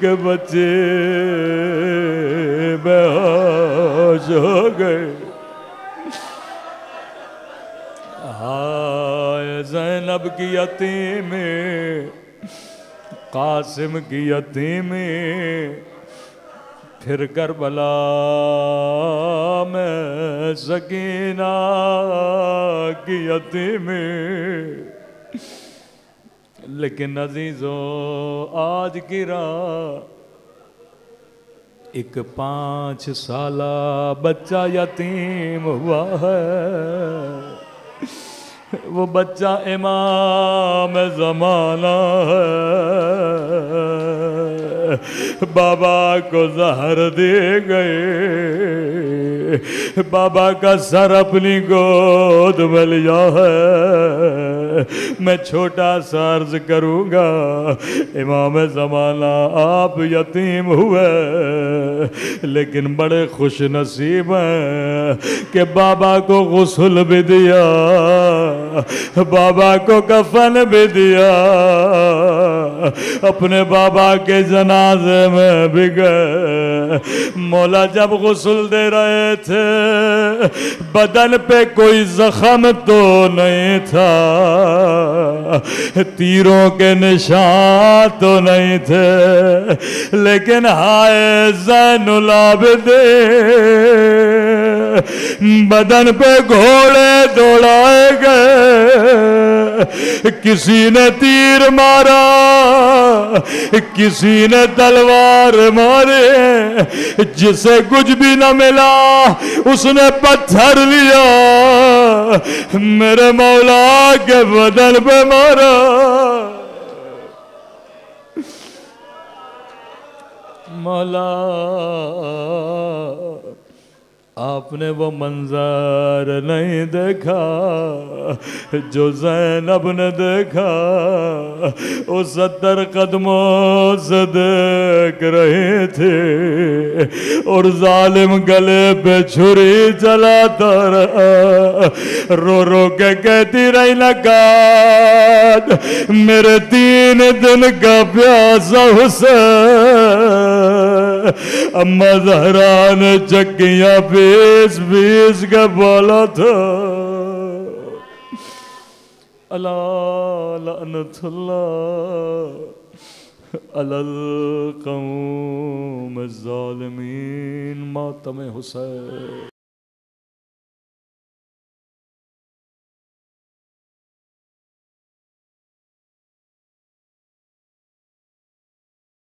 کہ بچے بے ہوش ہو گئے. ہائے زینب کی یتیمی, قاسم کی یتیمی, پھر کربلا میں سکینہ کی یتیمی. لیکن عزیزوں آج کی رات ایک 5 سالہ بچہ یتیم ہوا ہے. وہ بچہ امام زمانہ ہے. بابا کو زہر دے گئے، بابا کا سر اپنی گود میں لیا ہے۔ میں چھوٹا سا عرض کروں گا، امام زمانہ آپ یتیم ہوئے لیکن بڑے خوش نصیب ہیں کہ بابا کو غسل بھی دیا، بابا کو کفن بھی دیا، اپنے بابا کے جنازے میں بھی گئے۔ مولا جب غسل دے رہے تھے بدن پہ کوئی زخم تو نہیں تھا، تیروں کے نشان تو نہیں تھے، لیکن ہائے زین العابدین، بدن پہ گھوڑے دوڑائے گئے، کسی نے تیر مارا، کسی نے تلوار مارے، جسے کچھ بھی نہ ملا اس نے پتھر لیا، میرے مولا کے بدن پہ مارا۔ مولا آپ نے وہ منظر نہیں دیکھا جو زینب نے دیکھا، وہ 70 قدموں سے دیکھ رہے تھے اور ظالم گلے پہ چھری چلاتا رہا، رو رو کے کہتی رہی نگاد میرے 3 دن کا پیاسا حسین، اما زہرا نے چکیاں پیس پیس کے بولا تھا، اللہ لعنت اللہ علی القوم الظالمین، ماتم حسین۔